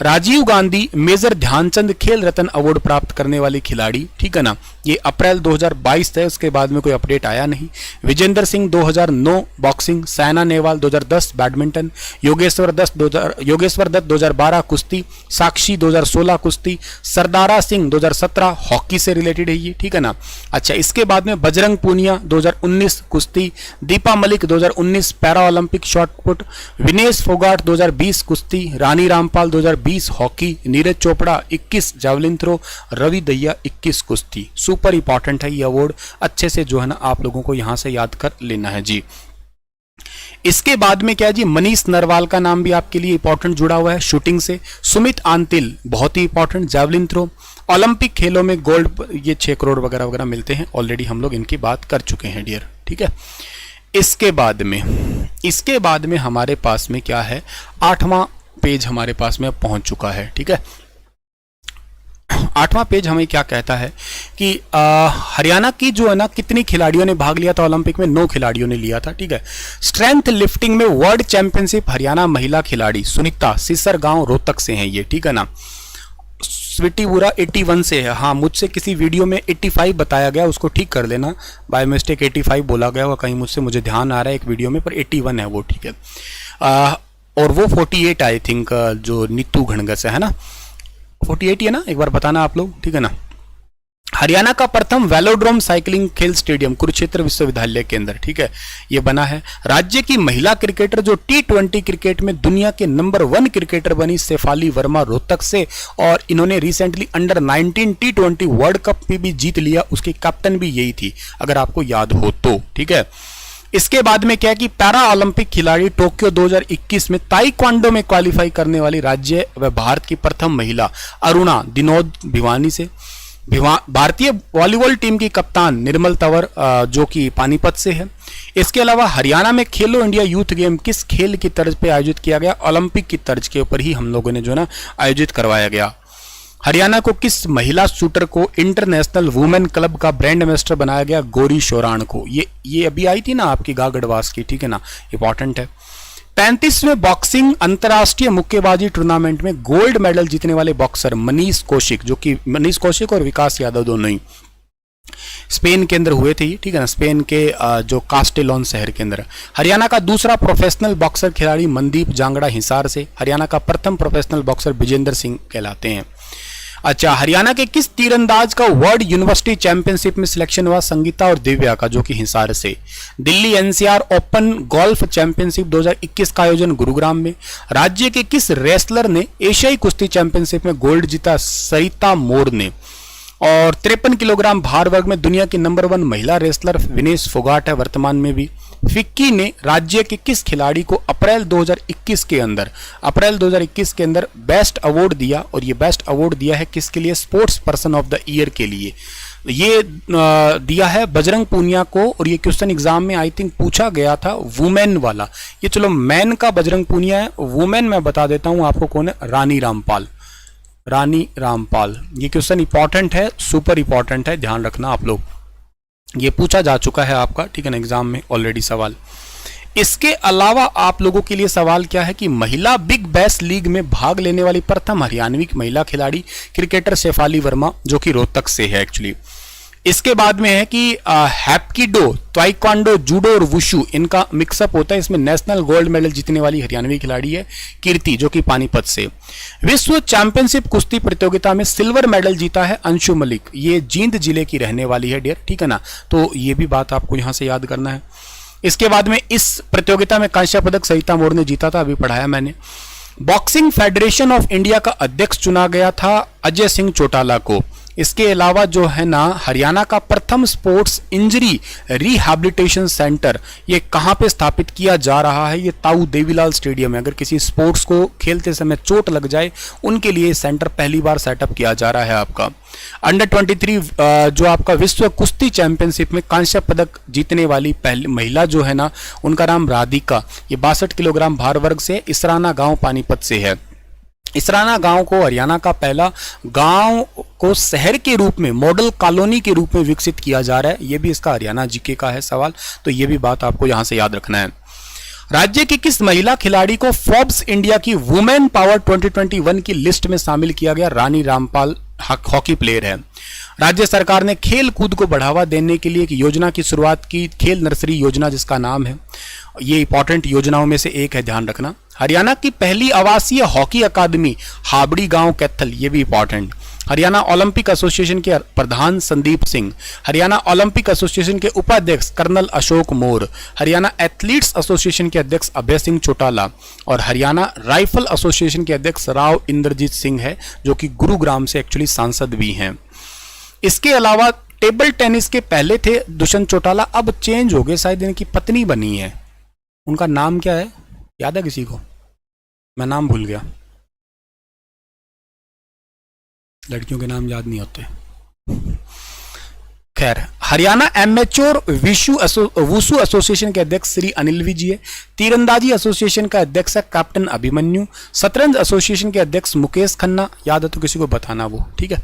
राजीव गांधी मेजर ध्यानचंद खेल रत्न अवार्ड प्राप्त करने वाली खिलाड़ी, ठीक है ना, ये अप्रैल 2022 है, उसके बाद में कोई अपडेट आया नहीं। विजेंद्र सिंह 2009 बॉक्सिंग, साइना नेहवाल 2010 बैडमिंटन, योगेश्वर दत्त 2012 कुश्ती, साक्षी 2016 कुश्ती, सरदारा सिंह 2017 हॉकी से रिलेटेड है ये, ठीक है ना। अच्छा, इसके बाद में बजरंग पूनिया 2019 कुश्ती, Deepa Malik 2019 para Olympic shot put, Vinesh Phogat 2020 कुश्ती, Rani Rampal 2020 hockey, Neeraj Chopra 21 javelin throw, Ravi Dahiya 21 कुश्ती। सुपर इंपॉर्टेंट है ये अवार्ड, अच्छे से जो है ना आप लोगों को यहां से याद कर लेना है जी। इसके बाद में क्या जी, मनीष नरवाल का नाम भी आपके लिए इंपॉर्टेंट जुड़ा हुआ है शूटिंग से। सुमित आंतिल बहुत ही इंपॉर्टेंट जावलिन थ्रो। ओलंपिक खेलों में गोल्ड, ये 6 करोड़ वगैरह वगैरह मिलते हैं, ऑलरेडी हम लोग इनकी बात कर चुके हैं डियर, ठीक है। इसके बाद में हमारे पास में क्या है, 8वां पेज हमारे पास में पहुंच चुका है, ठीक है। 8वां पेज हमें क्या कहता है कि हरियाणा की जो है ना कितनी खिलाड़ियों ने भाग लिया था ओलंपिक में? 9 खिलाड़ियों ने लिया था, ठीक है। स्ट्रेंथ लिफ्टिंग में वर्ल्ड चैंपियनशिप हरियाणा महिला खिलाड़ी सुनीता सिसर गांव रोहतक से हैं ये, ठीक है ना। स्वीटी बुरा 81 से है, हाँ मुझसे किसी वीडियो में 85 बताया गया, उसको ठीक कर लेना, बाय मिस्टेक 85 बोला गया हुआ कहीं मुझसे, मुझे ध्यान आ रहा है एक वीडियो में, पर 81 है वो, ठीक है। और वो 48 आई थिंक जो नीतू घणगस है ना, 48 है ना, एक बार बताना आप लोग, ठीक है ना। हरियाणा का प्रथम वेलोड्रोम साइकिलिंग खेल स्टेडियम कुरुक्षेत्र विश्वविद्यालय के अंदर, ठीक है, ये बना है। राज्य की महिला क्रिकेटर जो T20 क्रिकेट में दुनिया के नंबर 1 क्रिकेटर बनी शेफाली वर्मा रोहतक से, और इन्होंने recently under 19 T20 world cup भी जीत लिया, उसकी कैप्टन भी यही थी अगर आपको याद हो तो, ठीक है। इसके बाद में क्या है कि पैरा ओलंपिक खिलाड़ी टोक्यो 2021 में ताइक्वांडो में क्वालिफाई करने वाली राज्य व भारत की प्रथम महिला अरुणा दिनोद भिवानी से। भारतीय वॉलीबॉल टीम की कप्तान निर्मल तंवर जो कि पानीपत से है। इसके अलावा हरियाणा में खेलो इंडिया यूथ गेम किस खेल की तर्ज पे आयोजित किया गया? ओलंपिक की तर्ज के ऊपर ही हम लोगों ने जो ना आयोजित करवाया गया। हरियाणा को किस महिला शूटर को इंटरनेशनल वुमेन क्लब का ब्रांड एम्बेसडर बनाया गया? गौरी शोराण को। ये अभी आई थी ना आपकी गागड़वास की, ठीक है ना, इंपॉर्टेंट है। 35वें बॉक्सिंग अंतर्राष्ट्रीय मुक्केबाजी टूर्नामेंट में गोल्ड मेडल जीतने वाले बॉक्सर मनीष कौशिक, जो कि मनीष कौशिक और विकास यादव दोनों ही स्पेन के अंदर हुए थे, ठीक है ना, स्पेन के जो कास्टेलोन शहर के अंदर। हरियाणा का दूसरा प्रोफेशनल बॉक्सर खिलाड़ी मनदीप जांगड़ा हिसार से। हरियाणा का प्रथम प्रोफेशनल बॉक्सर विजेंद्र सिंह कहलाते हैं। अच्छा, हरियाणा के किस तीरंदाज का वर्ल्ड यूनिवर्सिटी चैंपियनशिप में सिलेक्शन हुआ? संगीता और दिव्या का, जो कि हिसार से। Delhi NCR open golf championship 2021 का आयोजन गुरुग्राम में। राज्य के किस रेसलर ने एशियाई कुश्ती चैंपियनशिप में गोल्ड जीता? सरिता मोर ने। और 53 किलोग्राम भार वर्ग में दुनिया की नंबर 1 महिला रेसलर विनेश फोगाट है वर्तमान में भी। फिक्की ने राज्य के किस खिलाड़ी को अप्रैल 2021 के अंदर बेस्ट अवार्ड दिया? और ये बेस्ट अवार्ड दिया है किसके लिए? Sports person of the year के लिए ये दिया है बजरंग पूनिया को। और ये क्वेश्चन एग्जाम में आई थिंक पूछा गया था, वुमेन वाला। ये चलो मैन का बजरंग पूनिया है, वुमेन मैं बता देता हूं आपको कौन है, रानी रामपाल। ये क्वेश्चन इंपॉर्टेंट है, सुपर इंपॉर्टेंट है, ध्यान रखना आप लोग, ये पूछा जा चुका है आपका, ठीक है ना, एग्जाम में ऑलरेडी सवाल। इसके अलावा आप लोगों के लिए सवाल क्या है कि महिला बिग बैश लीग में भाग लेने वाली प्रथम हरियाणवी महिला खिलाड़ी क्रिकेटर शेफाली वर्मा, जो कि रोहतक से है एक्चुअली। इसके बाद में है कि हैप्किडो, ताइक्वांडो, जूडो और वुशु, इनका मिक्सअप होता है। इसमें नेशनल गोल्ड मेडल जीतने वाली हरियाणवी खिलाड़ी है कीर्ति, जो कि पानीपत से। विश्व चैंपियनशिप कुश्ती प्रतियोगिता में सिल्वर मेडल जीता है अंशु मलिक, ये जींद जिले की रहने वाली है डियर, ठीक है ना, तो ये भी बात आपको यहां से याद करना है। इसके बाद में इस प्रतियोगिता में कांस्य पदक सरिता मोर ने जीता था, अभी पढ़ाया मैंने। बॉक्सिंग फेडरेशन ऑफ इंडिया का अध्यक्ष चुना गया था अजय सिंह चौटाला को। इसके अलावा जो है ना, हरियाणा का प्रथम स्पोर्ट्स इंजरी रिहैबिलिटेशन सेंटर ये कहां पे स्थापित किया जा रहा है? ये ताऊ देवीलाल स्टेडियम है। अगर किसी स्पोर्ट्स को खेलते समय चोट लग जाए उनके लिए सेंटर पहली बार सेटअप किया जा रहा है आपका। अंडर 23 जो आपका विश्व कुश्ती चैंपियनशिप में कांस्य पदक जीतने वाली पहली महिला जो है ना, उनका नाम राधिका, ये 62 किलोग्राम भार वर्ग से इसराना गांव पानीपत से है। इसराना गांव को हरियाणा का पहला गांव को शहर के रूप में, मॉडल कॉलोनी के रूप में विकसित किया जा रहा है। ये भी इसका हरियाणा जीके का है सवाल, तो ये भी बात आपको यहां से याद रखना है। राज्य की किस महिला खिलाड़ी को फोर्ब्स इंडिया की वुमेन पावर 2021 की लिस्ट में शामिल किया गया? रानी रामपाल हॉकी प्लेयर है। राज्य सरकार ने खेल कूद को बढ़ावा देने के लिए एक योजना की शुरुआत की, खेल नर्सरी योजना जिसका नाम है। ये इंपॉर्टेंट योजनाओं में से एक है, ध्यान रखना। हरियाणा की पहली आवासीय हॉकी अकादमी हाबड़ी गांव कैथल, ये भी इंपॉर्टेंट। हरियाणा ओलंपिक एसोसिएशन के प्रधान संदीप सिंह, हरियाणा ओलंपिक एसोसिएशन के उपाध्यक्ष कर्नल अशोक मोर, हरियाणा एथलीट्स एसोसिएशन के अध्यक्ष अभय सिंह चौटाला और हरियाणा राइफल एसोसिएशन के अध्यक्ष राव इंद्रजीत सिंह है, जो कि गुरुग्राम से एक्चुअली सांसद भी हैं। इसके अलावा टेबल टेनिस के पहले थे दुष्यंत चौटाला, अब चेंज हो गए, शायद इनकी पत्नी बनी है। उनका नाम क्या है, याद है किसी को? मैं नाम भूल गया, लड़कियों के नाम याद नहीं होते। खैर, हरियाणा एमेच्योर वुशु एसोसिएशन के अध्यक्ष श्री अनिल विजी है। तीरंदाजी एसोसिएशन का अध्यक्ष है कैप्टन अभिमन्यु। शतरंज एसोसिएशन के अध्यक्ष मुकेश खन्ना, याद है तो किसी को बताना वो, ठीक है।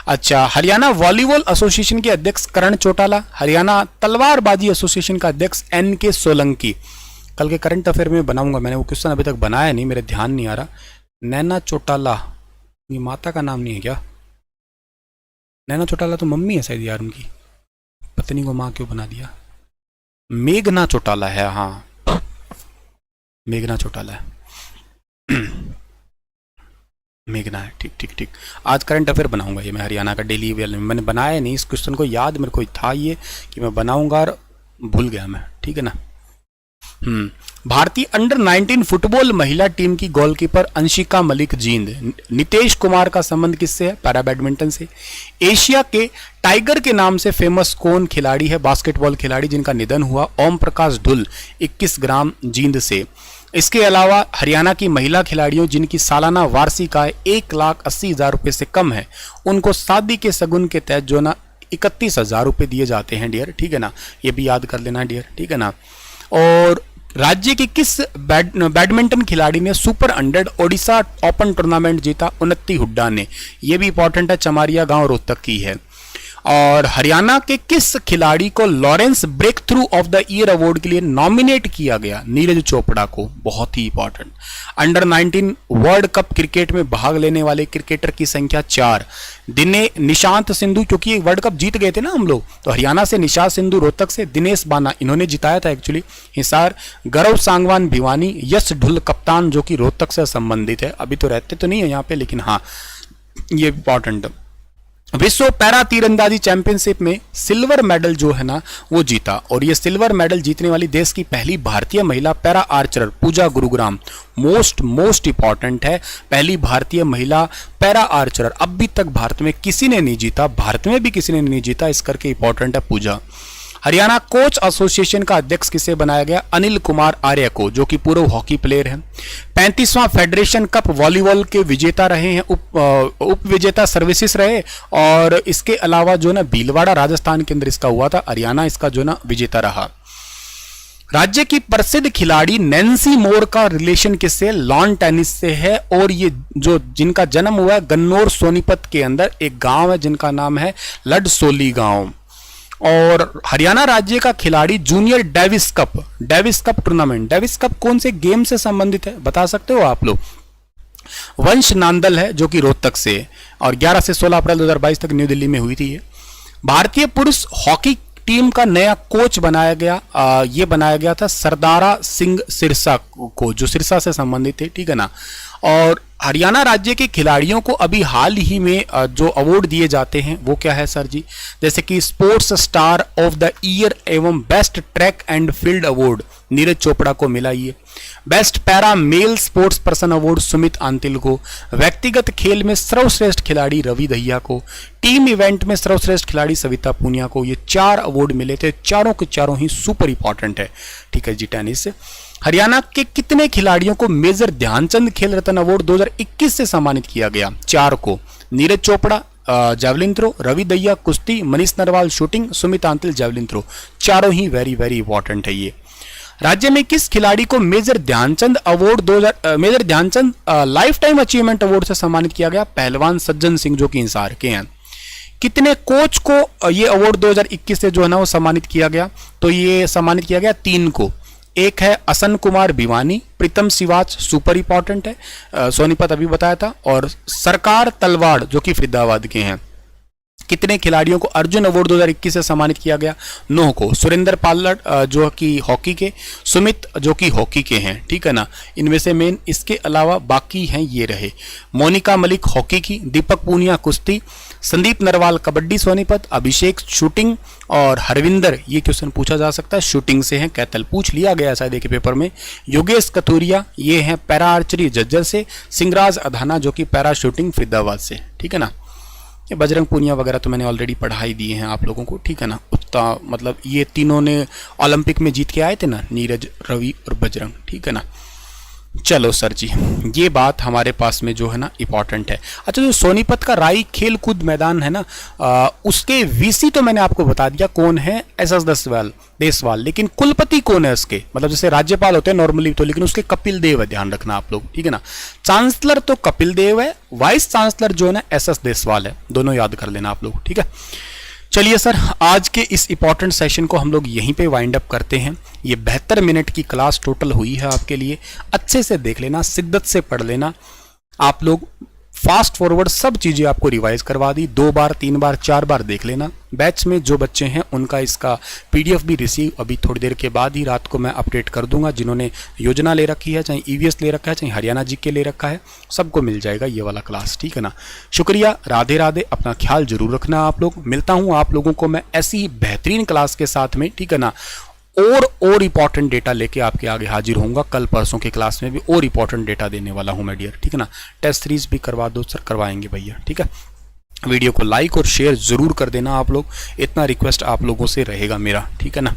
अच्छा, हरियाणा वॉलीबॉल एसोसिएशन के अध्यक्ष करण चौटाला। हरियाणा तलवारबाजी एसोसिएशन का अध्यक्ष एन के सोलंकी। कल के करंट अफेयर में बनाऊंगा, मैंने वो क्वेश्चन अभी तक बनाया नहीं, मेरे ध्यान नहीं आ रहा। नैना चौटाला, ये माता का नाम नहीं है क्या? नैना चौटाला तो मम्मी है शायद यार उनकी, पत्नी को माँ क्यों बना दिया? मेघना चौटाला है, हाँ मेघना चौटाला है मेघना है, ठीक ठीक ठीक। आज करंट अफेयर बनाऊंगा ये मैं, हरियाणा का डेली वेल में मैंने बनाया नहीं इस क्वेश्चन को, याद मेरे को था ये कि मैं बनाऊंगा और भूल गया मैं, ठीक है ना। भारतीय अंडर 19 फुटबॉल महिला टीम की गोलकीपर अंशिका मलिक जींद। नीतीश कुमार का संबंध किससे है? पैरा बैडमिंटन से। एशिया के टाइगर के नाम से फेमस कौन खिलाड़ी है? बास्केटबॉल खिलाड़ी जिनका निधन हुआ, ओम प्रकाश ढुल, 21 ग्राम जींद से। इसके अलावा हरियाणा की महिला खिलाड़ियों जिनकी सालाना वार्षिक आय 1,80,000 रुपये से कम है, उनको शादी के शगुन के तहत जो ना 31,000 रुपये दिए जाते हैं डियर, ठीक है ना, ये भी याद कर लेना डियर, ठीक है ना। और राज्य के किस बैडमिंटन खिलाड़ी ने सुपर 100 ओडिशा ओपन टूर्नामेंट जीता? उन्नति हुड्डा ने, यह भी इंपॉर्टेंट है, चमारिया गांव रोहतक की है। और हरियाणा के किस खिलाड़ी को Laureus breakthrough of the year award के लिए नॉमिनेट किया गया? नीरज चोपड़ा को, बहुत ही important. Under 19 world cup cricket में भाग लेने वाले क्रिकेटर की संख्या 4। निशांत सिंधु, क्योंकि वर्ल्ड कप जीत गए थे ना हम लोग, तो हरियाणा से निशांत सिंधु रोहतक से, दिनेश बाना इन्होंने जिताया था एक्चुअली हिसार, गौरव सांगवान भिवानी, यश ढुल कप्तान जो कि रोहतक से संबंधित है, अभी तो रहते तो नहीं है यहाँ पे लेकिन हाँ ये इंपॉर्टेंट। विश्व पैरा तीरंदाजी चैंपियनशिप में सिल्वर मेडल जो है ना वो जीता, और ये सिल्वर मेडल जीतने वाली देश की पहली भारतीय महिला पैरा आर्चर पूजा गुरुग्राम। मोस्ट इंपॉर्टेंट है, पहली भारतीय महिला पैरा आर्चर। अभी तक भारत में किसी ने नहीं जीता, भारत में भी किसी ने नहीं जीता, इस करके इंपॉर्टेंट है पूजा। हरियाणा कोच एसोसिएशन का अध्यक्ष किसे बनाया गया? अनिल कुमार आर्य को, जो कि पूर्व हॉकी प्लेयर हैं। 35वां फेडरेशन कप वॉलीबॉल के विजेता रहे हैं, उप विजेता सर्विसेज रहे, और इसके अलावा जो ना भीलवाड़ा राजस्थान के अंदर इसका हुआ था, हरियाणा इसका जो ना विजेता रहा। राज्य की प्रसिद्ध खिलाड़ी नैन्सी मोर का रिलेशन किससे? लॉन टेनिस से है, और ये जो जिनका जन्म हुआ है गन्नौर सोनीपत के अंदर एक गांव है जिनका नाम है लडसोली गांव। और हरियाणा राज्य का खिलाड़ी junior Davis cup tournament, Davis cup कौन से गेम से संबंधित है बता सकते हो आप लोग? वंश नांदल है जो कि रोहतक से, और 11 से 16 अप्रैल 2022 तक न्यू दिल्ली में हुई थी ये। भारतीय पुरुष हॉकी टीम का नया कोच बनाया गया, ये बनाया गया था सरदारा सिंह सिरसा को, जो सिरसा से संबंधित थे, ठीक है ना। और हरियाणा राज्य के खिलाड़ियों को अभी हाल ही में जो अवार्ड दिए जाते हैं वो क्या है सर जी? जैसे कि sports star of the year एवं best track and field award Neeraj Chopra को मिला ये। Best para male sports person award Sumit Antil को। व्यक्तिगत खेल में सर्वश्रेष्ठ खिलाड़ी रवि दहिया को। टीम इवेंट में सर्वश्रेष्ठ खिलाड़ी सविता पूनिया को। ये 4 अवार्ड मिले थे, चारों के चारों ही सुपर इंपॉर्टेंट है, ठीक है जी। टेनिस से हरियाणा के कितने खिलाड़ियों को मेजर ध्यानचंद खेल रत्न अवार्ड 2021 से सम्मानित किया गया? 4 को। नीरज चोपड़ा जैवलिन थ्रो, रवि दहिया कुश्ती, Manish Narwal shooting, Sumit Antil javelin throw. चारों ही वेरी वेरी इंपॉर्टेंट है ये। राज्य में किस खिलाड़ी को major Dhyanchand lifetime achievement award से सम्मानित किया गया? पहलवान सज्जन सिंह जो कि हिसार के हैं। कितने कोच को ये अवार्ड 2021 से जो है ना वो सम्मानित किया गया? तो ये सम्मानित किया गया 3 को। एक है असन कुमार भिवानी, प्रीतम सिवाच सुपर इंपॉर्टेंट है, सोनीपत अभी बताया था, और सरकार तलवाड़ जो कि फरीदाबाद के हैं। कितने खिलाड़ियों को अर्जुन अवार्ड 2021 से सम्मानित किया गया? 9 को। सुरेंद्र पालड़ जो कि हॉकी के, सुमित जो कि हॉकी के हैं, ठीक है ना। इनमें से मेन, इसके अलावा बाकी हैं ये रहे। मोनिका मलिक हॉकी की, दीपक पूनिया कुश्ती, संदीप नरवाल कबड्डी सोनीपत, अभिषेक शूटिंग, और हरविंदर, ये क्वेश्चन पूछा जा सकता है, शूटिंग से हैं, कैथल पूछ लिया गया शायद एक पेपर में। योगेश कथुरिया ये हैं पैरा आर्चरी झज्जर से। सिंगराज अधाना जो कि पैरा शूटिंग फरीदाबाद से, ठीक है ना। ये बजरंग पूनिया वगैरह तो मैंने ऑलरेडी पढ़ाई दिए हैं आप लोगों को, ठीक है ना। उत्ता मतलब ये तीनों ने ओलंपिक में जीत के आए थे ना, नीरज, रवि और बजरंग, ठीक है ना। चलो सर जी, ये बात हमारे पास में जो है ना इंपॉर्टेंट है। अच्छा, जो सोनीपत का राई खेल कूद मैदान है ना, उसके वीसी तो मैंने आपको बता दिया कौन है, एसएस देसवाल, लेकिन कुलपति कौन है उसके? मतलब जैसे राज्यपाल होते हैं नॉर्मली तो, लेकिन उसके कपिल देव है, ध्यान रखना आप लोग, ठीक है ना। चांसलर तो कपिल देव है, वाइस चांसलर जो है ना एसएस देसवाल है, दोनों याद कर लेना आप लोग, ठीक है। चलिए सर, आज के इस इंपॉर्टेंट सेशन को हम लोग यहीं पे वाइंड अप करते हैं। ये 72 मिनट की क्लास टोटल हुई है आपके लिए, अच्छे से देख लेना, शिद्दत से पढ़ लेना आप लोग। फास्ट फॉरवर्ड सब चीज़ें आपको रिवाइज करवा दी, 2 बार 3 बार 4 बार देख लेना। बैच में जो बच्चे हैं उनका इसका पीडीएफ भी रिसीव अभी थोड़ी देर के बाद ही रात को मैं अपडेट कर दूंगा। जिन्होंने योजना ले रखी है, चाहे ईवीएस ले रखा है, चाहे हरियाणा जीके ले रखा है, सबको मिल जाएगा ये वाला क्लास, ठीक है ना। शुक्रिया, राधे राधे, अपना ख्याल जरूर रखना आप लोग। मिलता हूँ आप लोगों को मैं ऐसी ही बेहतरीन क्लास के साथ में, ठीक है ना। और इंपॉर्टेंट डेटा लेके आपके आगे हाजिर होऊंगा। कल परसों की क्लास में भी और इंपॉर्टेंट डेटा देने वाला हूं मैं डियर, ठीक है ना। टेस्ट सीरीज भी करवा दो सर, करवाएंगे भैया, ठीक है। वीडियो को लाइक और शेयर जरूर कर देना आप लोग, इतना रिक्वेस्ट आप लोगों से रहेगा मेरा, ठीक है ना।